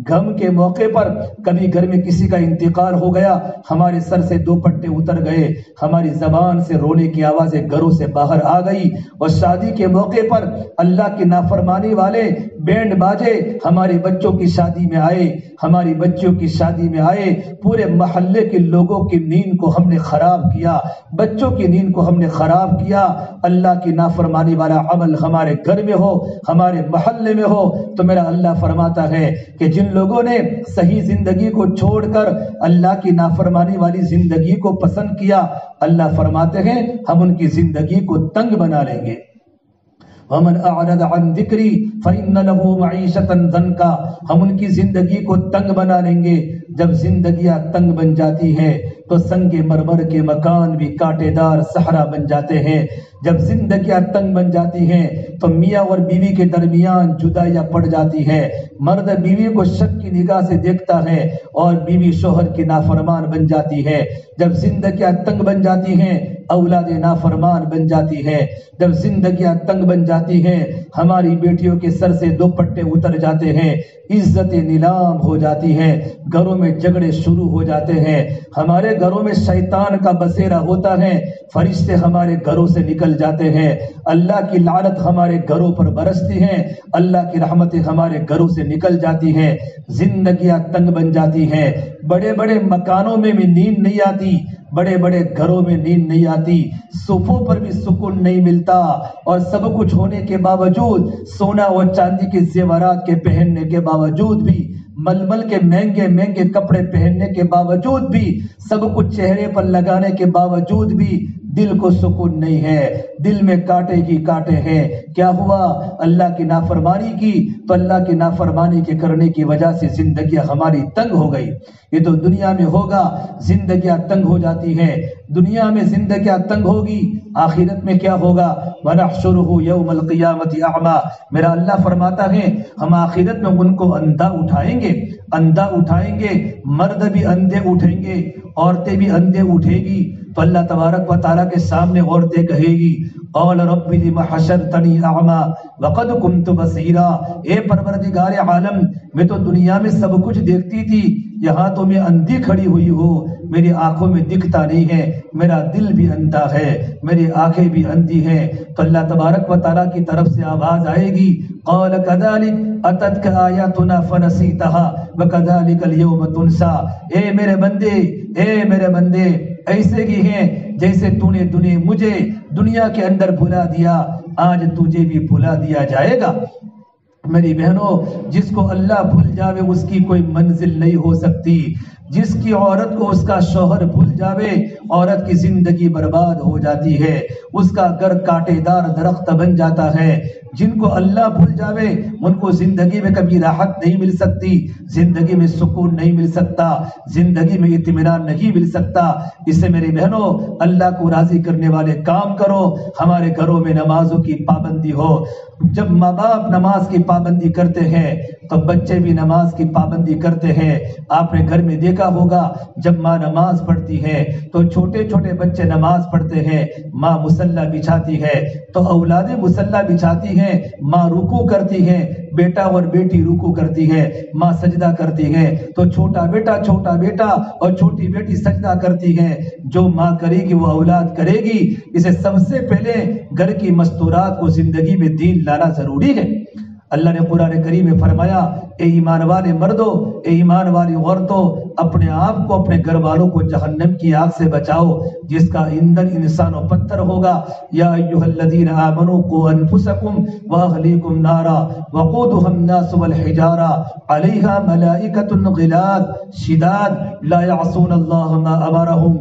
غم کے موقع پر کبھی گھر میں کسی کا انتقال ہو گیا ہمارے سر سے 2 پٹے اتر گئے، ہماری زبان سے رونے کی آوازیں گھروں سے باہر آ گئی. اور شادی کے موقع پر اللہ کی نافرمانی والے بینڈ باجے ہمارے بچوں کی شادی میں آئے، ہماری بچیوں کی شادی میں آئے، پورے محلے کے لوگوں کی نیند کو ہم نے خراب کیا، بچوں کی نیند کو ہم نے خراب کیا. اللہ کی نافرمانی والا عمل ہمارے گھر میں ہو، ہمارے محلے میں ہو تو میرا اللہ فرماتا ہے کہ جن لوگوں نے صحیح زندگی کو چھوڑ کر اللہ کی نافرمانی والی زندگی کو پسند کیا، اللہ فرماتے ہیں ہم ان کی زندگی کو تنگ بنا لیں گے. ومن اعرض عن ذکری فإن له معیشۃ ضنکا، ہم ان کی زندگی کو تنگ بنا لیں گے. جب زندگیاں تنگ بن جاتی ہیں تو سنگ مرمر کے مکان بھی کانٹے دار صحرا بن جاتے ہیں. جب زندگیاں تنگ بن جاتی ہیں تو میاں اور بیوی کے درمیان جدائیاں پڑ جاتی ہے. مرد بیوی کو شک کی نگاہ سے دیکھتا ہے اور بیوی شوہر کی نافرمان بن جاتی ہے. جب زندگیاں تنگ بن جاتی ہیں اولاد نافرمان بن جاتی ہے. جب زندگیاں تنگ بن جاتی ہیں ہماری بیٹیوں کے سر سے 2 پٹے اتر جاتے ہیں، عزت نیلام ہو جاتی ہے، گھروں میں جھگڑے شروع ہو جاتے ہیں، ہمارے گھروں میں شیطان کا بسیرا ہوتا ہے، فرشتے ہمارے گھروں سے نکل جاتے ہیں، اللہ کی لعنت ہمارے گھروں پر برستی ہیں، اللہ کی رحمتیں ہمارے گھروں سے نکل جاتی ہیں. زندگیاں تنگ بن جاتی ہیں، بڑے بڑے مکانوں میں بھی نیند نہیں آتی، بڑے بڑے گھروں میں نیند نہیں آتی، صوفوں پر بھی سکون نہیں ملتا، اور سب کچھ ہونے کے باوجود، سونا اور چاندی کے زیورات کے پہننے کے باوجود بھی، ململ کے مہنگے مہنگے کپڑے پہننے کے باوجود بھی، سب کچھ چہرے پر لگانے کے باوجود بھی دل کو سکون نہیں ہے، دل میں کانٹے ہی کانٹے ہیں. کیا ہوا؟ اللہ کی نافرمانی کی تو اللہ کی نافرمانی کے کرنے کی وجہ سے زندگیاں ہماری تنگ ہو گئی. یہ تو دنیا میں ہوگا، زندگیاں تنگ ہو جاتی ہیں، دنیا میں زندگیاں تنگ ہوگی، آخرت میں کیا ہوگا؟ وَنَحْشُرُهُ يَوْمَ الْقِيَامَةِ أَعْمَى، میرا اللہ فرماتا ہے ہم آخرت میں ان کو اندھا اٹھائیں گے، اندھا اٹھائیں گے، مرد بھی اندھے اٹھیں گے، عورتیں بھی اندھے اٹھے گی. تو اللہ تبارک و تعالیٰ کے سامنے عورتیں کہے گی قال رب لم حشرتنی اعمی وقد كنت بصیرا، اے پروردگار عالم میں تو دنیا میں سب کچھ دیکھتی تھی، یہاں تو میں اندھی کھڑی ہوئی ہوں، میری آنکھوں میں دکھتا نہیں ہے، میرا دل بھی اندھا ہے، میری آنکھیں بھی اندھی ہیں. تو اللہ تبارک و تعالیٰ کی طرف سے آواز آئے گی قال كذلك اتتك آیاتنا فنسیتها وكذلك اليوم تنسى، اے میرے بندے، اے میرے بندے، ایسے ہی ہیں جیسے تو نے مجھے دنیا کے اندر بھلا دیا، آج تجھے بھی بھلا دیا جائے گا. میری بہنوں، جس کو اللہ بھول جاوے اس کی کوئی منزل نہیں ہو سکتی. جس کی عورت کو اس کا شوہر بھول جاوے عورت کی زندگی برباد ہو جاتی ہے، اس کا گھر کانٹے دار درخت بن جاتا ہے. جن کو اللہ بھول جاوے ان کو زندگی میں کبھی راحت نہیں مل سکتی، زندگی میں سکون نہیں مل سکتا، زندگی میں اطمینان نہیں مل سکتا۔ اس سے میری بہنوں اللہ کو راضی کرنے والے کام کرو۔ ہمارے گھروں میں نمازوں کی پابندی ہو۔ جب ماں باپ نماز کی پابندی کرتے ہیں تو بچے بھی نماز کی پابندی کرتے ہیں۔ آپ نے گھر میں دیکھا ہوگا جب ماں نماز پڑھتی ہے تو چھوٹے چھوٹے بچے نماز پڑھتے ہیں، ماں مصلی بچھاتی ہے تو اولادیں مصلی بچھاتی ہیں، ماں رکوع کرتی ہے، بیٹا اور بیٹی رکوع کرتی ہے، ماں سجدہ کرتی ہے تو چھوٹا بیٹا اور چھوٹی بیٹی سجدہ کرتی ہے۔ جو ماں کرے گی وہ اولاد کرے گی۔ اسے سب سے پہلے گھر کی مستورات کو زندگی میں دین لانا ضروری ہے۔ اللہ نے قرآن کریم میں فرمایا اے ایمان والے مردوں، اے ایمان والی عورتوں، اپنے آپ کو اپنے گھر والوں کو جہنم کی آگ سے بچاؤ جس کا ایندھن انسان و پتھر ہوگا۔ یا ایھا الذین آمنوا قوا انفسکم واہلیکم نارا وقودھا الناس والحجارہ علیہا ملائکۃ غلاظ شداد لا یعصون اللہ ما امرہم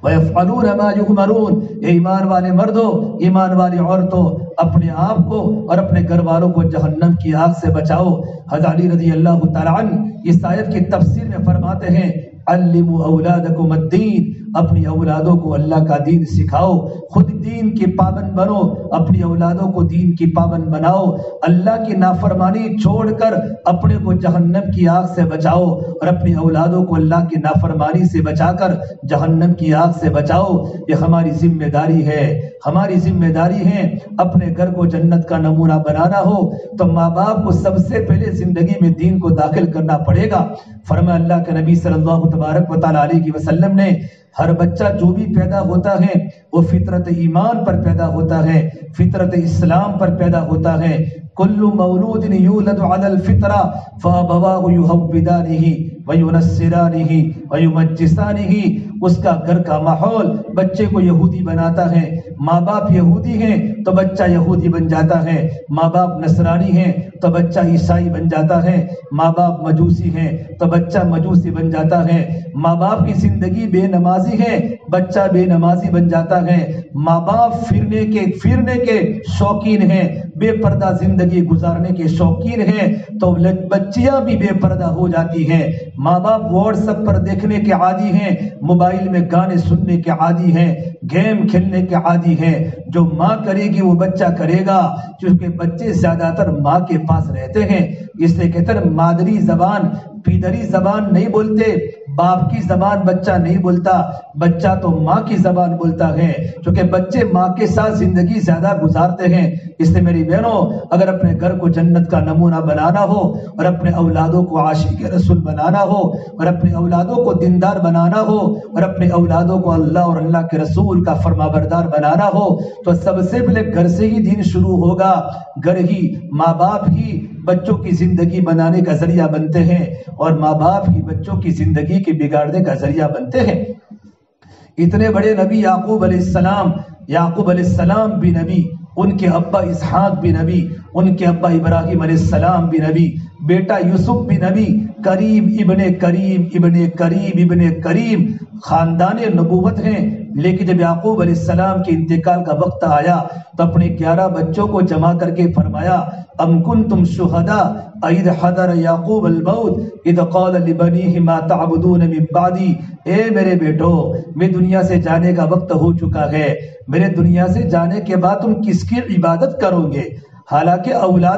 وَيَفْعَلُونَ مَا يُؤْمَرُونَ۔ اے ایمان والے مردوں، ایمان والی عورتوں، اپنے آپ کو اور اپنے گھر والوں کو جہنم کی آگ سے بچاؤ۔ حضرت علی رضی اللہ تعالی عنہ اس آیت کی تفسیر میں فرماتے ہیں علموا اولادکم الدین، اپنی اولادوں کو اللہ کا دین سکھاؤ، خود دین کی پابند بنو، اپنی اولادوں کو دین کی پابند بناؤ، اللہ کی نافرمانی چھوڑ کر اپنے کو جہنم کی آگ سے بچاؤ اور اپنی اولادوں کو اللہ کی نافرمانی سے بچا کر جہنم کی آگ سے بچاؤ۔ یہ ہماری ذمہ داری ہے، ہماری ذمہ داری ہے۔ اپنے گھر کو جنت کا نمونہ بنانا ہو تو ماں باپ کو سب سے پہلے زندگی میں دین کو داخل کرنا پڑے گا۔ فرمایا اللہ کے نبی صلی اللہ تبارک و تعالی علیہ وسلم نے ہر بچہ جو بھی پیدا ہوتا ہے وہ فطرت ایمان پر پیدا ہوتا ہے، فطرت اسلام پر پیدا ہوتا ہے۔ کل مولود یولد علی الفطرہ فابواہ یہودانہ وینصرانہ ویمجسانہ۔ اس کا گھر کا ماحول بچے کو یہودی بناتا ہے۔ ماں باپ یہودی ہیں تو بچہ یہودی بن جاتا ہے، ماں باپ نصرانی ہیں تو بچہ عیسائی بن جاتا ہے، ماں باپ مجوسی ہیں تو بچہ مجوسی بن جاتا ہے، ماں باپ کی زندگی بے نمازی ہے بچہ بے نمازی بن جاتا ہے، ماں باپ پھرنے کے شوقین ہیں، بے پردہ زندگی گزارنے کے شوقین ہیں تو بچیاں بھی بے پردہ ہو جاتی ہیں۔ ماں باپ واٹس ایپ پر دیکھنے کے عادی ہیں، موبائل میں گانے سننے کے عادی ہیں، گیم کھیلنے کے عادی ہیں۔ جو ماں کرے گی وہ بچہ کرے گا، کیونکہ بچے زیادہ تر ماں کے پاس رہتے ہیں۔ اس لیے کہتے ہیں مادری زبان پیدری زبان نہیں بولتے، باپ کی زبان بچہ نہیں بولتا، بچہ تو ماں کی زبان بولتا ہے، کیونکہ بچے ماں کے ساتھ زندگی زیادہ گزارتے ہیں۔ اس لیے میری بہنوں اگر اپنے گھر کو جنت کا نمونہ بنانا ہو اور اپنے اولادوں کو عاشق رسول بنانا ہو اور اپنے اولادوں کو دیندار بنانا ہو اور اپنے اولادوں کو اللہ اور اللہ کے رسول کا فرمانبردار بنانا ہو تو سب سے پہلے گھر سے ہی دین شروع ہوگا۔ گھر ہی ماں باپ ہی بچوں کی زندگی بنانے کا ذریعہ بنتے ہیں اور ماں باپ ہی بچوں کی زندگی کے بگاڑنے کا ذریعہ بنتے ہیں۔ اتنے بڑے نبی یعقوب علیہ السلام بھی نبی، ان کے ابا اسحاق بھی نبی، ان کے ابا ابراہیم علیہ السلام بھی نبی، بیٹا یوسف بھی نبی، کریم ابن کریم خاندان نبوت ہیں۔ لیکن جب یعقوب علیہ السلام کے انتقال کا وقت آیا تو اپنے 11 بچوں کو جمع کر کے فرمایا ام کنتم شہداء اذ حضر یعقوب الموت اذ قال لبنیہ ما تعبدون من بعدی۔ اے میرے بیٹو، میں دنیا سے جانے کا وقت ہو چکا ہے، میرے دنیا سے جانے کے بعد تم کس کی عبادت کرو گے؟ حالانکہ اولاد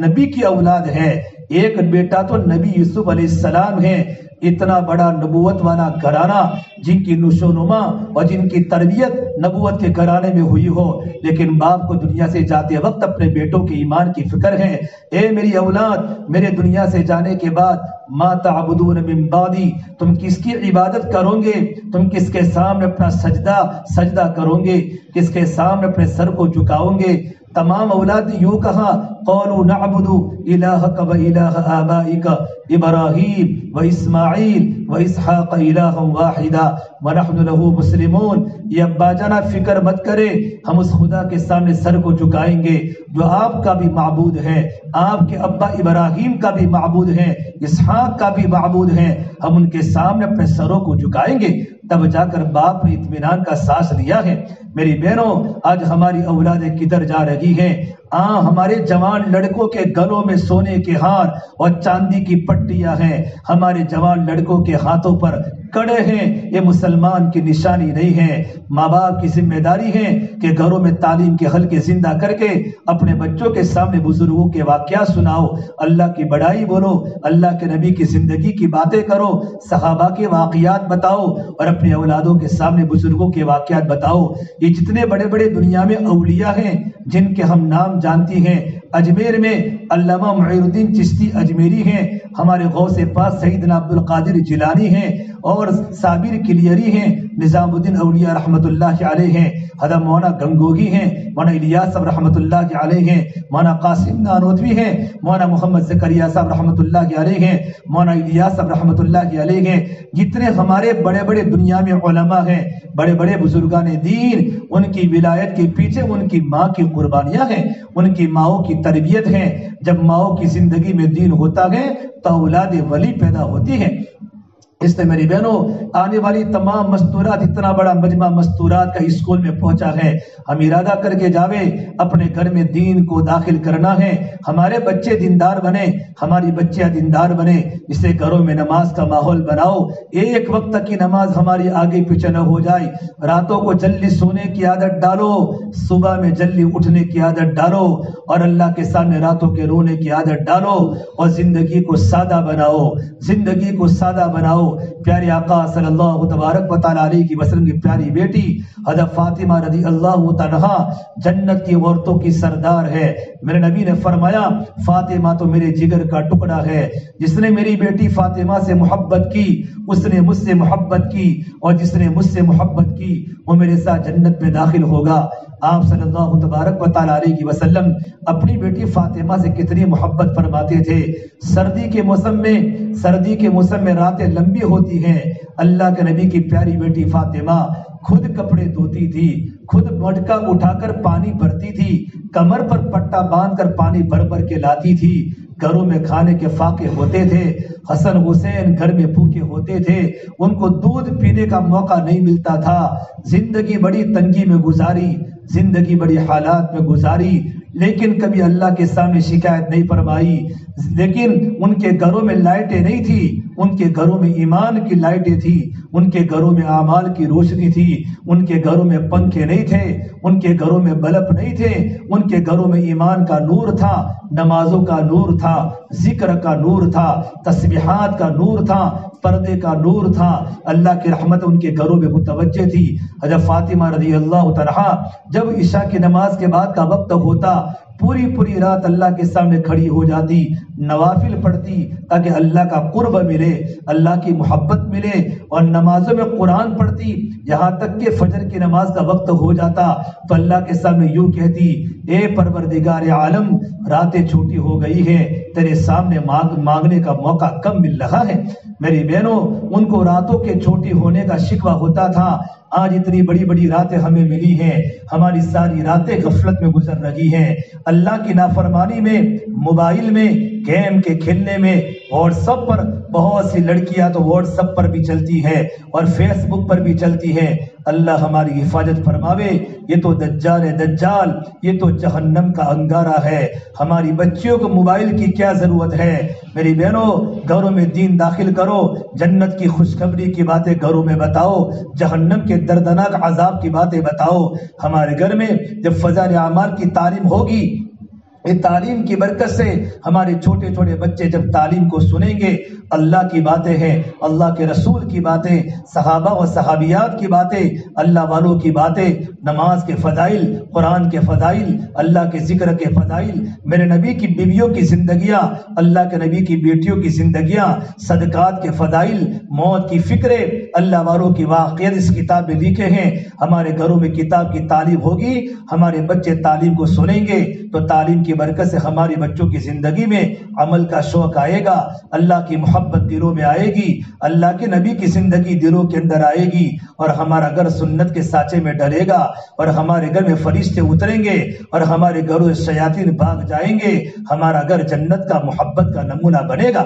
نبی کی اولاد ہے، ایک بیٹا تو نبی یوسف علیہ السلام ہے۔ اتنا بڑا نبوت والا گھرانہ جن کی نشو نما اور جن کی تربیت نبوت کے گھرانے میں ہوئی ہو، لیکن باپ کو دنیا سے جاتے وقت اپنے بیٹوں کے ایمان کی فکر ہے۔ اے میری اولاد، میرے دنیا سے جانے کے بعد ما تعبدون من بعدی، تم کس کی عبادت کرو گے؟ تم کس کے سامنے اپنا سجدہ کرو گے؟ کس کے سامنے اپنے سر کو جھکاؤ گے؟ تمام اولاد نے یوں کہا قالوا نعبد الہک و الہ آبائک ابراہیم و اسماعیل و اسحاق الہا واحدا ونحن له مسلمون۔ یہ ابا جانا فکر مت کرے، ہم اس خدا کے سامنے سر کو جھکائیں گے جو آپ کا بھی معبود ہے، آپ کے ابا ابراہیم کا بھی معبود ہے، اسحاق کا بھی معبود ہے، ہم ان کے سامنے اپنے سروں کو جھکائیں گے۔ تب جا کر باپ نے اطمینان کا سانس لیا ہے۔ میری بہنوں، آج ہماری اولادیں کدھر جا رہی ہیں؟ ہمارے جوان لڑکوں کے گلوں میں سونے کے ہار اور چاندی کی پٹیاں ہیں، ہمارے جوان لڑکوں کے ہاتھوں پر کڑے ہیں، یہ مسلمان کی نشانی نہیں ہے۔ ماں باپ کی ذمہ داری ہے کہ گھروں میں تعلیم کے حلقے زندہ کر کے اپنے بچوں کے سامنے بزرگوں کے واقعات سناؤ، اللہ کی بڑائی بولو، اللہ کے نبی کی زندگی کی باتیں کرو، صحابہ کے واقعات بتاؤ اور اپنے اولادوں کے سامنے بزرگوں کے واقعات بتاؤ۔ یہ جتنے بڑے بڑے دنیا میں اولیاء ہیں جن کے ہم نام جانتی ہیں، اجمیر میں علامہ معین الدین چشتی اجمیری ہیں، ہمارے غوث پاک سیدنا عبد القادر جیلانی ہیں، اور صابر کلیری ہیں، نظام الدین اولیاء رحمۃ اللہ علیہ ہیں، حضرت مولانا گنگوہی ہیں، مولانا الیاس صاحب رحمۃ اللہ علیہ ہیں، مولانا قاسم نانوتوی ہیں، مولانا محمد زکریا صاحب رحمۃ اللہ علیہ ہیں، مولانا الیاس صاحب رحمۃ اللہ علیہ ہیں۔ جتنے ہمارے بڑے بڑے دنیا میں علماء ہیں، بڑے بڑے بزرگان دین، ان کی ولایت کے پیچھے ان کی ماں کی قربانیاں ہیں، ان کی ماؤں کی تربیت ہے۔ جب ماؤں کی زندگی میں دین ہوتا ہے تو اولاد ولی پیدا ہوتی ہے۔ اس سے میری بہنوں، آنے والی تمام مستورات، اتنا بڑا مجمع مستورات کا اسکول میں پہنچا ہے، ہم ارادہ کر کے جاوے اپنے گھر میں دین کو داخل کرنا ہے، ہمارے بچے دیندار بنے، ہماری بچیاں دیندار بنے، اس سے گھروں میں نماز کا ماحول بناؤ، ایک وقت کی نماز ہماری آگے پیچھے نہ ہو جائے، راتوں کو جلدی سونے کی عادت ڈالو، صبح میں جلدی اٹھنے کی عادت ڈالو، اور اللہ کے سامنے راتوں کے رونے کی عادت ڈالو، اور زندگی کو سادہ بناؤ، زندگی کو سادہ بناؤ۔ پیارے آقا صلی اللہ تبارک و تعالی علیہ کی وسلم کی پیاری بیٹی حضرت فاطمہ رضی اللہ تعالی جنت کی عورتوں کی سردار ہے۔ میرے نبی نے فرمایا فاطمہ تو میرے جگر کا ٹکڑا ہے، جس نے میری بیٹی فاطمہ سے محبت کی اس نے مجھ سے محبت کی، اور جس نے مجھ سے محبت کی وہ میرے ساتھ جنت میں داخل ہوگا۔ آپ صلی اللہ تبارک و تعالی علیہ وسلم اپنی بیٹی فاطمہ سے کتنی محبت فرماتے تھے۔ سردی کے موسم میں راتیں لمبی ہوتی ہیں، اللہ کے نبی کی پیاری بیٹی فاطمہ خود کپڑے دھوتی تھی، خود مٹکا اٹھا کر پانی بھرتی تھی، کمر پر پٹا باندھ کر پانی بھر کے لاتی تھی۔ گھروں میں کھانے کے فاقے ہوتے تھے، حسن حسین گھر میں بھوکے ہوتے تھے، ان کو دودھ پینے کا موقع نہیں ملتا تھا، زندگی بڑی تنگی میں گزاری، زندگی بڑی حالات میں گزاری، لیکن کبھی اللہ کے سامنے شکایت نہیں فرمائی۔ لیکن ان کے گھروں میں لائٹیں نہیں تھی، ان کے گھروں میں ایمان کی لائٹیں تھی، ان کے گھروں میں اعمال کی روشنی تھی، ان کے گھروں میں پنکھے نہیں تھے، ان کے گھروں میں بلب نہیں تھے، ان کے گھروں میں ایمان کا نور تھا، نمازوں کا نور تھا، ذکر کا نور تھا، تسبیحات کا نور تھا، پردے کا نور تھا، اللہ کی رحمت ان کے گھروں میں متوجہ تھی۔ حضرت فاطمہ رضی اللہ تعالی جب عشاء کی نماز کے بعد کا وقت ہوتا، پوری رات اللہ کے سامنے کھڑی ہو جاتی، نوافل پڑھتی تاکہ اللہ کا قرب ملے، اللہ کی محبت ملے، اور نمازوں میں قرآن پڑھتی، یہاں تک کہ فجر کی نماز کا وقت ہو جاتا تو اللہ کے سامنے یوں کہتی، اے پروردگار عالم، راتیں چھوٹی ہو گئی ہیں، تیرے سامنے مانگنے کا موقع کم مل رہا ہے۔ میری بہنوں، ان کو راتوں کے چھوٹی ہونے کا شکوہ ہوتا تھا۔ آج اتنی بڑی بڑی راتیں ہمیں ملی ہیں، ہماری ساری راتیں غفلت میں گزر رہی ہیں، اللہ کی نافرمانی میں، موبائل میں، گیم کے کھیلنے میں، واٹس ایپ پر بہت سی لڑکیاں تو واٹس ایپ پر بھی چلتی ہیں اور فیس بک پر بھی چلتی ہیں۔ اللہ ہماری حفاظت فرماوے، یہ تو دجال ہے، دجال، یہ تو جہنم کا انگارہ ہے۔ ہماری بچیوں کو موبائل کی کیا ضرورت ہے؟ میری بہنوں، گھروں میں دین داخل کرو، جنت کی خوشخبری کی باتیں گھروں میں بتاؤ، جہنم کے دردناک عذاب کی باتیں بتاؤ۔ ہمارے گھر میں جب فضائل اعمال کی تعلیم ہوگی، یہ تعلیم کی برکت سے ہمارے چھوٹے چھوٹے بچے جب تعلیم کو سنیں گے، اللہ کی باتیں ہیں، اللہ کے رسول کی باتیں، صحابہ و صحابیات کی باتیں، اللہ والوں کی باتیں، نماز کے فضائل، قرآن کے فضائل، اللہ کے ذکر کے فضائل، میرے نبی کی بیویوں کی زندگیاں، اللہ کے نبی کی بیٹیوں کی زندگیاں، صدقات کے فضائل، موت کی فکریں، اللہ والوں کی واقعات اس کتاب میں لکھے ہیں۔ ہمارے گھروں میں کتاب کی تعلیم ہوگی، ہمارے بچے تعلیم کو سنیں گے تو تعلیم کی برکت سے ہمارے بچوں کی زندگی میں عمل کا شوق آئے گا، اللہ کی محبت دلوں میں آئے گی، اللہ کے نبی کی زندگی دلوں کے اندر آئے گی، اور ہمارا گھر سنت کے سانچے میں ڈلے گا، اور ہمارے گھر میں فرشتے اتریں گے، اور ہمارے گھروں سے شیاطین بھاگ جائیں گے، ہمارا گھر جنت کا محبت کا نمونہ بنے گا۔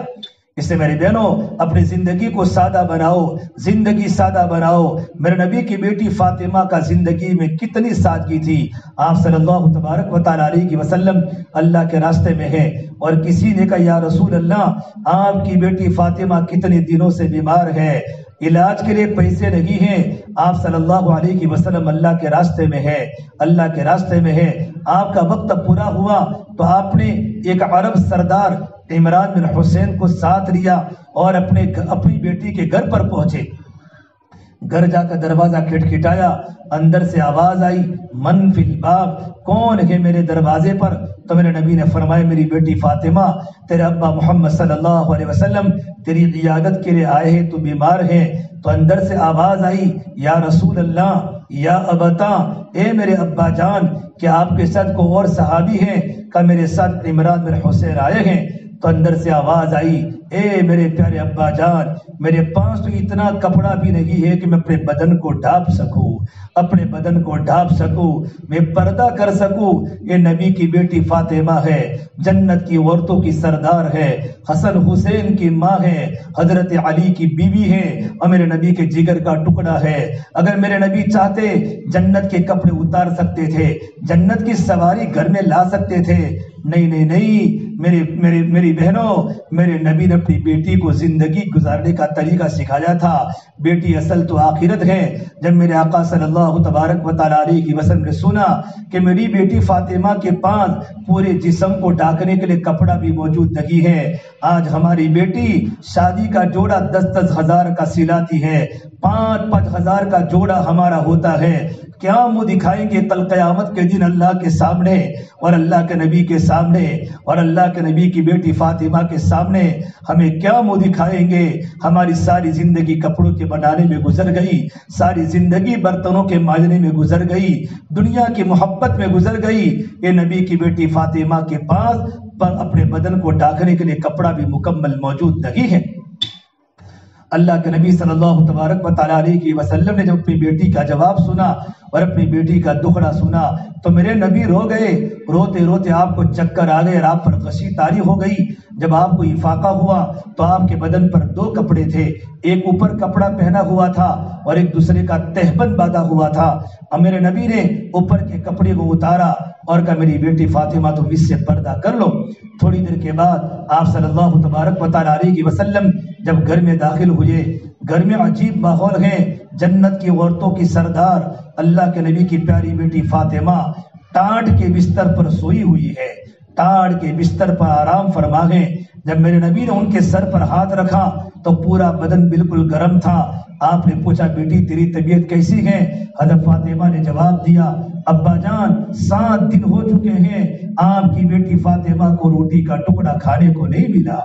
اس سے میری بہنوں اپنی زندگی کو سادہ بناؤ، زندگی سادہ بناؤ۔ میرے نبی کی بیٹی فاطمہ کا زندگی میں کتنی سادگی تھی۔ آپ صلی اللہ تبارک و تعالیٰ علیہ وسلم اللہ کے راستے میں ہیں اور کسی نے کہا یا رسول اللہ آپ کی بیٹی فاطمہ کتنے دنوں سے بیمار ہے، علاج کے لیے پیسے نہیں ہیں۔ آپ صلی اللہ علیہ وسلم اللہ کے راستے میں ہے، اللہ کے راستے میں ہے۔ آپ کا وقت پورا ہوا تو آپ نے ایک عرب سردار عمران بن حسین کو ساتھ لیا اور اپنی بیٹی کے گھر پر پہنچے۔ گھر جا کر دروازہ کھٹکھٹایا، اندر سے آواز آئی من فی الباب، کون ہے میرے دروازے پر؟ تو میرے نبی نے فرمایا میری بیٹی فاطمہ، تیرے ابا محمد صلی اللہ علیہ وسلم تیری عیادت کے لیے آئے ہیں، تو بیمار ہیں۔ تو اندر سے آواز آئی یا رسول اللہ یا ابتا، اے میرے ابا جان، کیا آپ کے ساتھ کو اور صحابی ہیں؟ کہ میرے ساتھ عمران بن حسین آئے ہیں۔ تو اندر سے آواز آئی اے میرے پیارے ابا جان، میرے پاس تو اتنا کپڑا بھی نہیں ہے کہ میں اپنے بدن کو ڈھانپ سکوں، اپنے بدن کو ڈھانپ سکوں، میں پردہ کر سکوں۔ یہ نبی کی بیٹی فاطمہ ہے، جنت کی عورتوں کی سردار ہے، حسن حسین کی ماں ہے، حضرت علی کی بیوی ہے اور میرے نبی کے جگر کا ٹکڑا ہے۔ اگر میرے نبی چاہتے جنت کے کپڑے اتار سکتے تھے، جنت کی سواری گھر میں لا سکتے تھے۔ نہیں نہیں نہیں، میری بہنوں، میرے نبی نے اپنی بیٹی کو زندگی گزارنے کا طریقہ سکھایا تھا۔ بیٹی اصل تو آخرت ہے۔ جب میرے آقا صلی اللہ تبارک و تعالیٰ علیہ وسلم نے سنا کہ میری بیٹی فاطمہ کے پاس پورے جسم کو ڈھانکنے کے لیے کپڑا بھی موجود نہیں ہے، آج ہماری بیٹی شادی کا جوڑا 10-10 ہزار کا سلاتی ہے، 5-5 ہزار کا جوڑا ہمارا ہوتا ہے۔ کیا منہ دکھائیں گے کل قیامت کے دن اللہ کے سامنے اور اللہ کے نبی کے سامنے اور اللہ کے نبی کی بیٹی فاطمہ کے سامنے؟ ہمیں کیا منہ دکھائیں گے؟ ہماری ساری زندگی کپڑوں کے بنانے میں گزر گئی، ساری زندگی برتنوں کے مانجنے میں گزر گئی، دنیا کی محبت میں گزر گئی۔ یہ نبی کی بیٹی فاطمہ کے پاس اپنے بدن کو ڈھانکنے کے لیے کپڑا بھی مکمل موجود نہیں ہے۔ اللہ کے نبی صلی اللہ تبارک و تعالیٰ علیہ وسلم نے جب اپنی بیٹی کا جواب سنا اور اپنی بیٹی کا دکھڑا سنا تو میرے نبی رو گئے، روتے روتے آپ کو چکر آ گئے اور آپ پر غشی طاری ہو گئی۔ جب آپ کو افاقہ ہوا تو آپ کے بدن پر 2 کپڑے تھے، ایک اوپر کپڑا پہنا ہوا تھا اور ایک دوسرے کا تہبند باندھا ہوا تھا۔ اور میرے نبی نے اوپر کے کپڑے کو اتارا اور کہا میری بیٹی فاطمہ تم اس سے پردہ کر لو۔ تھوڑی دیر کے بعد آپ صلی اللہ تبارک و تعالیٰ علیہ وسلم جب گھر میں داخل ہوئے، گھر میں عجیب ماحول ہے، جنت کی عورتوں کی سردار اللہ کے نبی کی پیاری بیٹی فاطمہ ٹاٹ کے بستر پر سوئی ہوئی ہے، ٹاٹ کے بستر پر آرام فرما ہے۔ جب میرے نبی نے ان کے سر پر ہاتھ رکھا تو پورا بدن بالکل گرم تھا۔ آپ نے پوچھا بیٹی تیری طبیعت کیسی ہے؟ حضرت فاطمہ نے جواب دیا ابا جان 7 دن ہو چکے ہیں آپ کی بیٹی فاطمہ کو روٹی کا ٹکڑا کھانے کو نہیں ملا،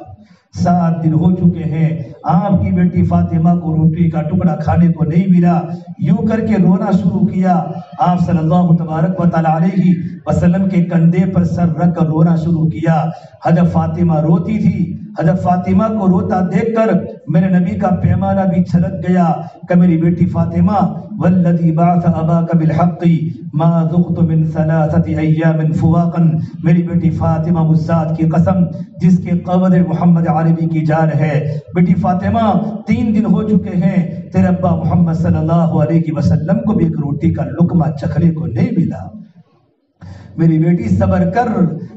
7 دن ہو چکے ہیں آپ کی بیٹی فاطمہ کو روٹی کا ٹکڑا کھانے کو نہیں ملا۔ یوں کر کے رونا شروع کیا۔ آپ صلی اللہ تبارک و تعالیٰ علیہ وسلم کے کندھے پر سر رکھ کر رونا شروع کیا۔ حضرت فاطمہ روتی تھی۔ حضرت فاطمہ کو روتا دیکھ کر میرے نبی کا پیمانہ بھی چھلک گیا کہ میری بیٹی فاطمہ والذی بعث اباک بالحق ما ذقت من 3 ایام فواقا، میری بیٹی فاطمہ اس ذات کی قسم جس کے قبض محمد عربی کی جان ہے، بیٹی فاطمہ 3 دن ہو چکے ہیں تیرے ابا محمد صلی اللہ علیہ وسلم کو بھی ایک روٹی کا لقمہ چکھنے کو نہیں ملا۔ میری بیٹی صبر کر،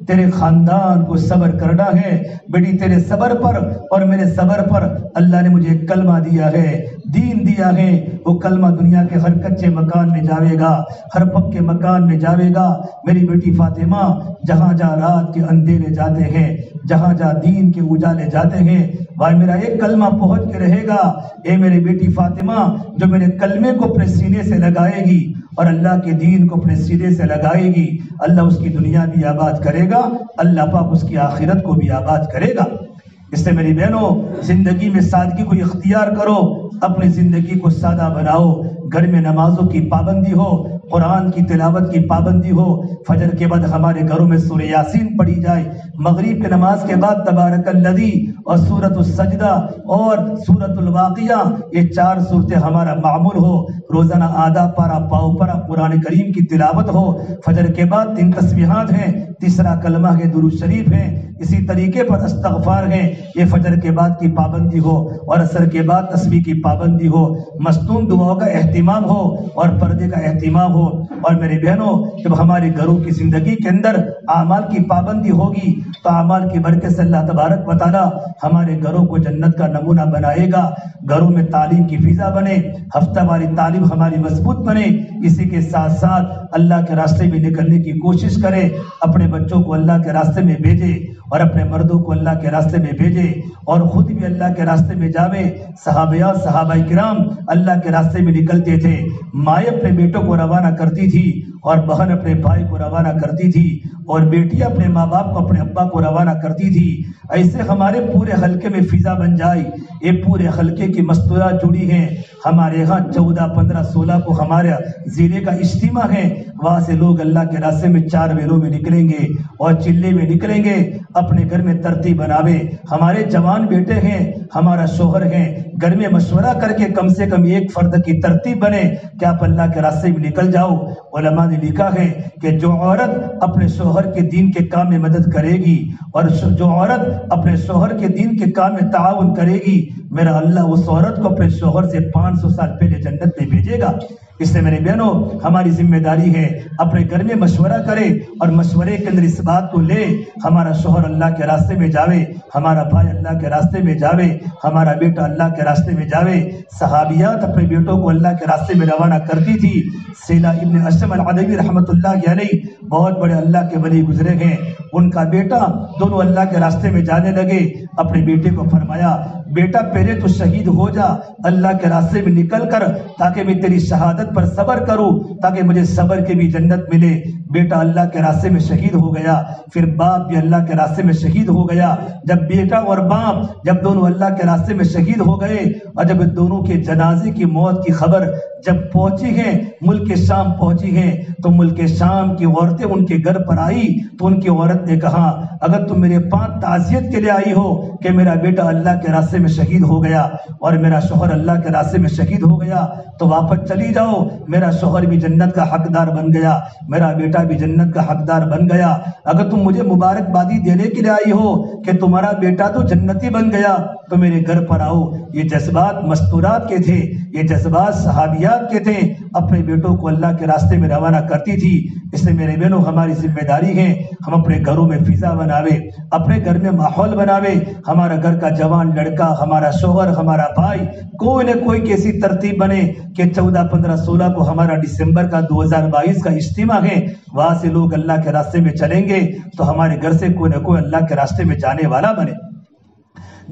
تیرے خاندان کو صبر کرنا ہے۔ بیٹی تیرے صبر پر اور میرے صبر پر اللہ نے مجھے کلمہ دیا ہے، دین دیا ہے۔ وہ کلمہ دنیا کے ہر کچے مکان میں جاوے گا، ہر پکے مکان میں جاوے گا۔ میری بیٹی فاطمہ جہاں جہاں رات کے اندھیرے جاتے ہیں، جہاں جہاں دین کے اجالے جاتے ہیں، وہاں میرا ایک کلمہ پہنچ کے رہے گا۔ اے میری بیٹی فاطمہ جو میرے کلمے کو اپنے سینے سے لگائے گی اور اللہ کے دین کو اپنے سینے سے لگائے گی، اللہ اس کی دنیا بھی آباد کرے گا، اللہ پاک اس کی آخرت کو بھی آباد کرے گا۔ اس سے میری بہنوں زندگی میں سادگی کو اختیار کرو، اپنی زندگی کو سادہ بناؤ۔ گھر میں نمازوں کی پابندی ہو، قرآن کی تلاوت کی پابندی ہو، فجر کے بعد ہمارے گھروں میں سورہ یاسین پڑھی جائے، مغرب کی نماز کے بعد تبارک الذی اور سورۃ السجدہ اور سورۃ الواقعہ، یہ 4 صورتیں ہمارا معمول ہو۔ روزانہ آدھا پارا پاؤ پارا قرآن کریم کی تلاوت ہو، فجر کے بعد 3 تسبیحات ہیں، تیسرا کلمہ ہے، درود شریف ہے، اسی طریقے پر استغفار ہے، یہ فجر کے بعد کی پابندی ہو، اور عصر کے بعد تسبیح کی پابندی ہو، مستون دعاؤں کا اہتمام ہو اور پردے کا اہتمام ہو۔ اور میرے بہنوں، جب ہمارے گھروں کی زندگی کے اندر اعمال کی پابندی ہوگی تو اعمال کی برکت سے اللہ تبارک و تعالی ہمارے گھروں کو جنت کا نمونہ بنائے گا، گھروں میں تعلیم کی فضا بنے، ہفتہ واری تعلیم ہماری مضبوط بنے۔ اسی کے ساتھ ساتھ اللہ کے راستے میں نکلنے کی کوشش کرے، اپنے بچوں کو اللہ کے راستے میں بھیجے اور اپنے مردوں کو اللہ کے راستے میں بھیجے اور خود بھی اللہ کے راستے میں جاوے۔ صحابہ کرام اللہ کے راستے میں نکلتے تھے، مائیں اپنے بیٹوں کو روانہ کرتی تھی اور بہن اپنے بھائی کو روانہ کرتی تھی اور بیٹی اپنے ماں باپ کو، اپنے ابا کو روانہ کرتی تھی۔ ایسے ہمارے پورے حلقے میں فضا بن جائے، یہ پورے حلقے کی مستورات جڑی ہیں۔ ہمارے ہاں 14، 15، 16 کو ہمارے زیرے کا اجتماع ہے، وہاں سے لوگ اللہ کے راستے میں 4 ویلوں میں نکلیں گے اور چلے میں نکلیں گے، اپنے گھر میں ترتیب بناوے۔ ہمارے جوان بیٹے ہیں، ہمارا شوہر ہے، گھر میں مشورہ کر کے کم سے کم ایک فرد کی ترتیب بنے کہ آپ اللہ کے راستے میں نکل جاؤ۔ علماء نے لکھا ہے کہ جو عورت اپنے شوہر کے دین کے کام میں مدد کرے گی اور جو عورت اپنے شوہر کے دین کے کام میں تعاون کرے گی، میرا اللہ اس عورت کو اپنے شوہر سے 500 سال پہلے جنت میں بھیجے گا۔ اس سے میرے بہنوں، ہماری ذمہ داری ہے اپنے گھر میں مشورہ کرے اور مشورے کے اندر اس بات کو لے، ہمارا شوہر اللہ کے راستے میں جاوے، ہمارا بھائی اللہ کے راستے میں جاوے، ہمارا بیٹا اللہ کے راستے میں جاوے۔ صحابیات اپنے بیٹوں کو اللہ کے راستے میں روانہ کرتی تھی۔ سیلا ابن اشم العدوی رحمۃ اللہ علیہ بہت بڑے اللہ کے ولی گزرے ہیں، ان کا بیٹا دونوں اللہ کے راستے میں جانے لگے۔ اپنے بیٹے کو فرمایا، بیٹا پہلے تو شہید ہو جا اللہ کے راستے میں نکل کر، تاکہ میں تیری شہادت پر صبر کروں، تاکہ مجھے صبر کی بھی جنت ملے۔ بیٹا اللہ کے راستے میں شہید ہو گیا، پھر باپ بھی اللہ کے راستے میں شہید ہو گیا۔ جب بیٹا اور باپ جب دونوں اللہ کے راستے میں شہید ہو گئے اور جب دونوں کے جنازے کی موت کی خبر جب پہنچی ہے، ملک شام پہنچی ہے، تو ملک شام کی عورتیں ان کے گھر پر آئی تو ان کی عورت نے کہا، اگر تم میرے پاس تعزیت کے لیے آئی ہو کہ میرا بیٹا اللہ کے راستے میں شہید ہو گیا اور میرا شوہر اللہ کے راستے میں شہید ہو گیا تو واپس چلی جاؤ، میرا شوہر بھی جنت کا حقدار بن گیا، میرا بیٹا بھی جنت کا حقدار بن گیا۔ اگر تم مجھے مبارکبادی دینے کے لیے آئی ہو کہ تمہارا بیٹا تو جنتی بن گیا تو میرے گھر پر آؤ۔ یہ جذبات مستورات کے تھے، یہ جذبات صحابیات کے تھے، اپنے بیٹوں کو اللہ کے راستے میں روانہ کرتی تھی۔ اس لیے میرے بہنوں، ہماری ذمہ داری ہے ہم اپنے گھروں میں فضا بناوے، اپنے گھر میں ماحول بناوے، ہمارا گھر کا جوان لڑکا، ہمارا شوہر، ہمارا بھائی، کوئی نہ کوئی کیسی ترتیب بنے کہ 14، 15، 16 کو ہمارا دسمبر کا 2022 کا اجتماع ہے، وہاں سے لوگ اللہ کے راستے میں چلیں گے تو ہمارے گھر سے کوئی نہ کوئی اللہ کے راستے میں جانے والا بنے۔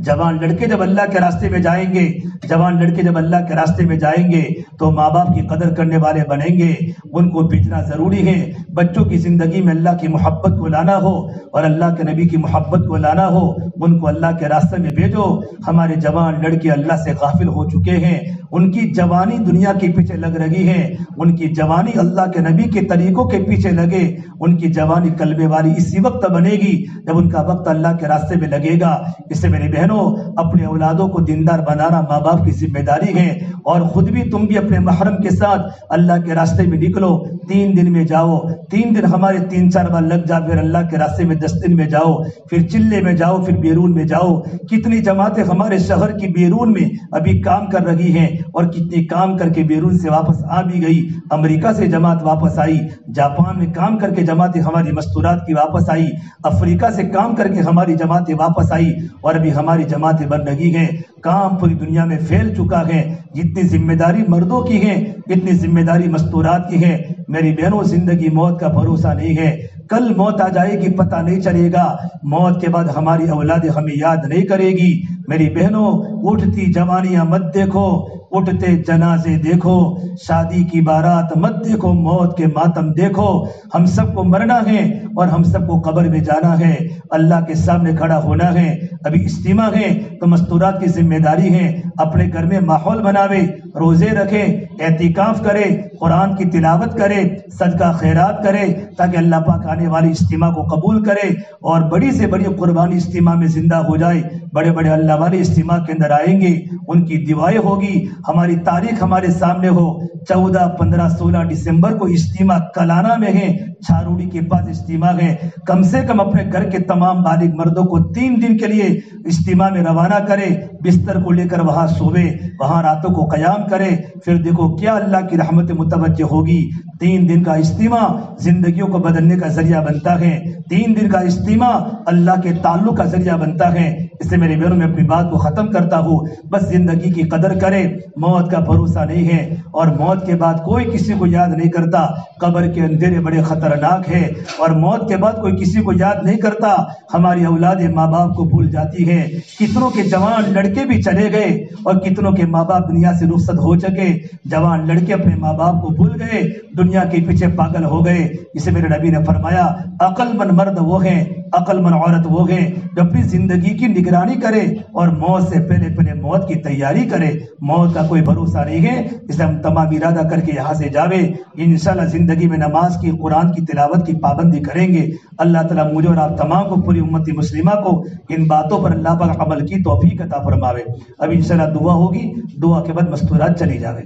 جوان لڑکے جب اللہ کے راستے میں جائیں گے، جوان لڑکے جب اللہ کے راستے میں جائیں گے تو ماں باپ کی قدر کرنے والے بنیں گے، ان کو بھیجنا ضروری ہے۔ بچوں کی زندگی میں اللہ کی محبت کو لانا ہو اور اللہ کے نبی کی محبت کو لانا ہو، ان کو اللہ کے راستے میں بھیجو۔ ہمارے جوان لڑکے اللہ سے غافل ہو چکے ہیں، ان کی جوانی دنیا کے پیچھے لگ رہی ہے، ان کی جوانی اللہ کے نبی کے طریقوں کے پیچھے لگے، ان کی جوانی کلمے والی اسی وقت بنے گی جب ان کا وقت اللہ کے راستے میں لگے گا۔ اس سے میرے بہنوں، اپنے اولادوں کو دیندار بنانا ماں باپ کی ذمہ داری ہے، اور خود بھی تم بھی اپنے محرم کے ساتھ اللہ کے راستے میں نکلو۔ 3 دن میں جاؤ، 3 دن ہمارے 3-4 بار لگ جا، پھر اللہ کے راستے میں 10 دن میں جاؤ، پھر چلے میں جاؤ، پھر بیرون میں جاؤ۔ کتنی جماعتیں ہمارے شہر کی بیرون میں ابھی کام کر رہی ہیں اور کتنی کام کر کے بیرون سے واپس آ بھی گئی۔ امریکہ سے جماعت واپس آئی، جاپان میں کام کر کے جماعتیں ہماری مستورات کی واپس آئی، افریقہ سے کام کر کے ہماری جماعتیں واپس آئی، اور ابھی ہماری جماعتیں بن رہی ہیں۔ کام پوری دنیا میں پھیل چکا ہے۔ جتنی ذمہ داری مردوں کی ہے اتنی ذمہ داری مستورات کی ہے۔ میری بہنوں، زندگی موت کا بھروسہ نہیں ہے، کل موت آ جائے گی پتہ نہیں چلے گا، موت کے بعد ہماری اولاد ہمیں یاد نہیں کرے گی۔ میری بہنوں، اٹھتی جوانیاں مت دیکھو، اٹھتے جنازے دیکھو، شادی کی بارات مت دیکھو، موت کے ماتم دیکھو۔ ہم سب کو مرنا ہے اور ہم سب کو قبر میں جانا ہے، اللہ کے سامنے کھڑا ہونا ہے۔ ابھی اجتماع ہے تو مستورات کی ذمہ داری ہے اپنے گھر میں ماحول بناوے، روزے رکھے، اعتکاف کرے، قرآن کی تلاوت کرے، صدقہ خیرات کرے، تاکہ اللہ پاک آنے والی اجتماع کو قبول کرے اور بڑی سے بڑی قربانی اجتماع میں زندہ ہو جائے۔ بڑے بڑے اللہ والے اجتماع کے اندر آئیں گے، ان کی دعائیں ہوگی، ہماری تاریخ ہمارے سامنے ہو۔ 14، 15، 16 دسمبر کو اجتماع کلانہ میں ہے، چھاروڑی کے پاس اجتماع ہے۔ کم سے کم اپنے گھر کے تمام بالغ مردوں کو 3 دن کے لیے اجتماع میں روانہ کرے، بستر کو لے کر وہاں سوے، وہاں راتوں کو قیام کرے، پھر دیکھو کیا اللہ کی رحمت متوجہ ہوگی۔ 3 دن کا اجتماع زندگیوں کو بدلنے کا ذریعہ بنتا ہے، 3 دن کا اجتماع اللہ کے تعلق کا ذریعہ بنتا ہے۔ اس سے میرے بہنوں میں اپنی بات کو ختم کرتا ہوں، بس زندگی کی قدر کرے، موت کا بھروسہ نہیں ہے، اور موت کے بعد کوئی کسی کو یاد نہیں کرتا۔ قبر کے اندھیرے بڑے خطرناک ہے، اور موت کے بعد کوئی کسی کو یاد نہیں کرتا۔ ہماری اولاد ماں باپ کو بھول جاتی ہے، کتنوں کے جوان لڑکے بھی چلے گئے اور کتنوں کے ماں باپ دنیا سے رخصت ہو چکے۔ جوان لڑکے اپنے ماں باپ کو بھول گئے، دنیا کے پیچھے پاگل ہو گئے۔ اسے میرے نبی نے فرمایا عقل مند مرد وہ ہیں، عقل مند عورت وہ ہیں جو اپنی زندگی کی نگرانی کرے اور موت سے پہلے موت کی تیاری کرے۔ موت کا کوئی بھروسہ نہیں ہے، اسے ہم تمام ارادہ کر کے یہاں سے جاوے، انشاءاللہ زندگی میں نماز کی، قرآن کی تلاوت کی پابندی کریں گے۔ اللہ تعالیٰ مجھے اور آپ تمام کو، پوری امت مسلمہ کو ان باتوں پر اللہ پاک عمل کی توفیق عطا فرماوے۔ اب انشاءاللہ دعا ہوگی، دعا کے بعد مستورات چلی جاوے،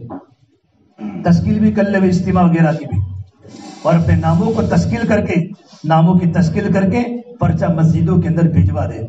تشکیل بھی کر لے اجتماع وغیرہ کی بھی، اور اپنے ناموں کو تشکیل کر کے، ناموں کی تشکیل کر کے پرچہ مسجدوں کے اندر بھیجوا دے۔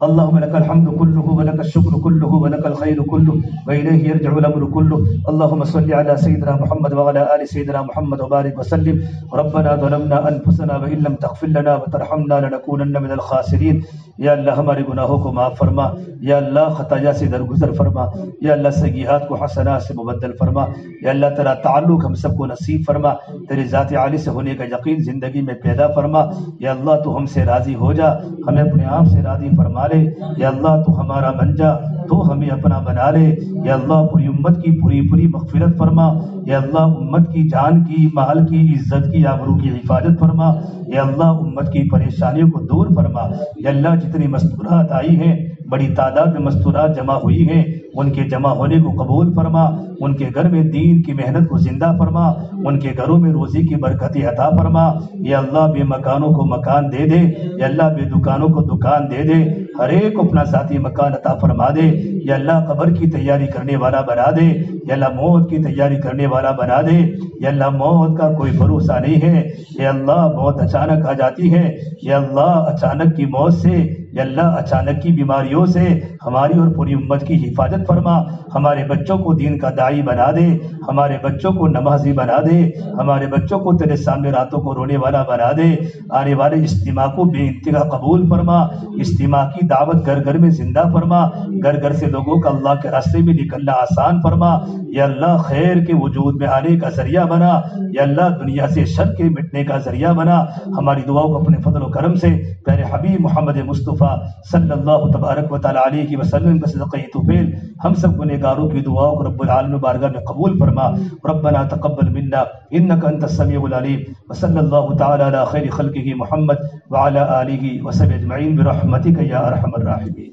اللهم لك الحمد كله ولك الشكر كله ولك الخير كله وإليه يرجع الأمر كله. اللهم صل على سيدنا محمد وعلى آل سيدنا محمد وبارك وسلم. ربنا ظلمنا أنفسنا وإن لم تغفر لنا وترحمنا لنكونن من الخاسرين. یا اللہ ہمارے گناہوں کو معاف فرما، یا اللہ خطایا سے درگزر فرما، یا اللہ سیئات کو حسنات سے مبدل فرما، یا اللہ تیرا تعلق ہم سب کو نصیب فرما، تیری ذات عالی سے ہونے کا یقین زندگی میں پیدا فرما۔ یا اللہ تو ہم سے راضی ہو جا، ہمیں اپنے آپ سے راضی فرما لے۔ یا اللہ تو ہمارا بن جا، تو ہمیں اپنا بنا لے۔ یا اللہ پوری امت کی پوری مغفرت فرما۔ یا اللہ امت کی جان کی، مال کی، عزت کی، آبرو کی حفاظت فرما۔ یا اللہ امت کی پریشانیوں کو دور فرما۔ یا اللہ جتنی مستورات آئی ہیں، بڑی تعداد میں مستورات جمع ہوئی ہیں، ان کے جمع ہونے کو قبول فرما، ان کے گھر میں دین کی محنت کو زندہ فرما، ان کے گھروں میں روزی کی برکتی عطا فرما۔ یا اللہ بے مکانوں کو مکان دے دے، یا اللہ بے دکانوں کو دکان دے دے، ہر ایک کو اپنا ذاتی مکان عطا فرما دے۔ یا اللہ قبر کی تیاری کرنے والا بنا دے، یا اللہ موت کی تیاری کرنے والا بنا دے۔ یا اللہ موت کا کوئی بھروسہ نہیں ہے، یا اللہ موت اچانک آ جاتی ہے، یا اللہ اچانک کی موت سے، یا اللہ اچانک کی بیماریوں سے ہماری اور پوری امت کی حفاظت فرما۔ ہمارے بچوں کو دین کا داعی بنا دے، ہمارے بچوں کو نمازی بنا دے، ہمارے بچوں کو تیرے سامنے راتوں کو رونے والا بنا دے۔ آنے والے اجتماع کو بے انتہا قبول فرما، اجتماع کی دعوت گھر گھر میں زندہ فرما، گھر گھر سے لوگوں کا اللہ کے راستے میں نکلنا آسان فرما۔ یا اللہ خیر کے وجود میں آنے کا ذریعہ بنا، یا اللہ دنیا سے شر کے مٹنے کا ذریعہ بنا۔ ہماری دعاؤں کو اپنے فضل و کرم سے پیارے حبیب محمد مصطفیٰ صلی اللہ تبارک و تعالی علیہ وسلم کا صدقہ توفیل ہم سب گنہگاروں کی دعاؤں کو رب العالمین بارگاہ میں قبول فرما۔ ربنا تقبل منا انک انت السمیع العلیم، وصلی اللہ تعالی علی خیر خلقہ محمد وعلی آلہ وصحبہ اجمعین برحمتک یا ارحم الراحمین۔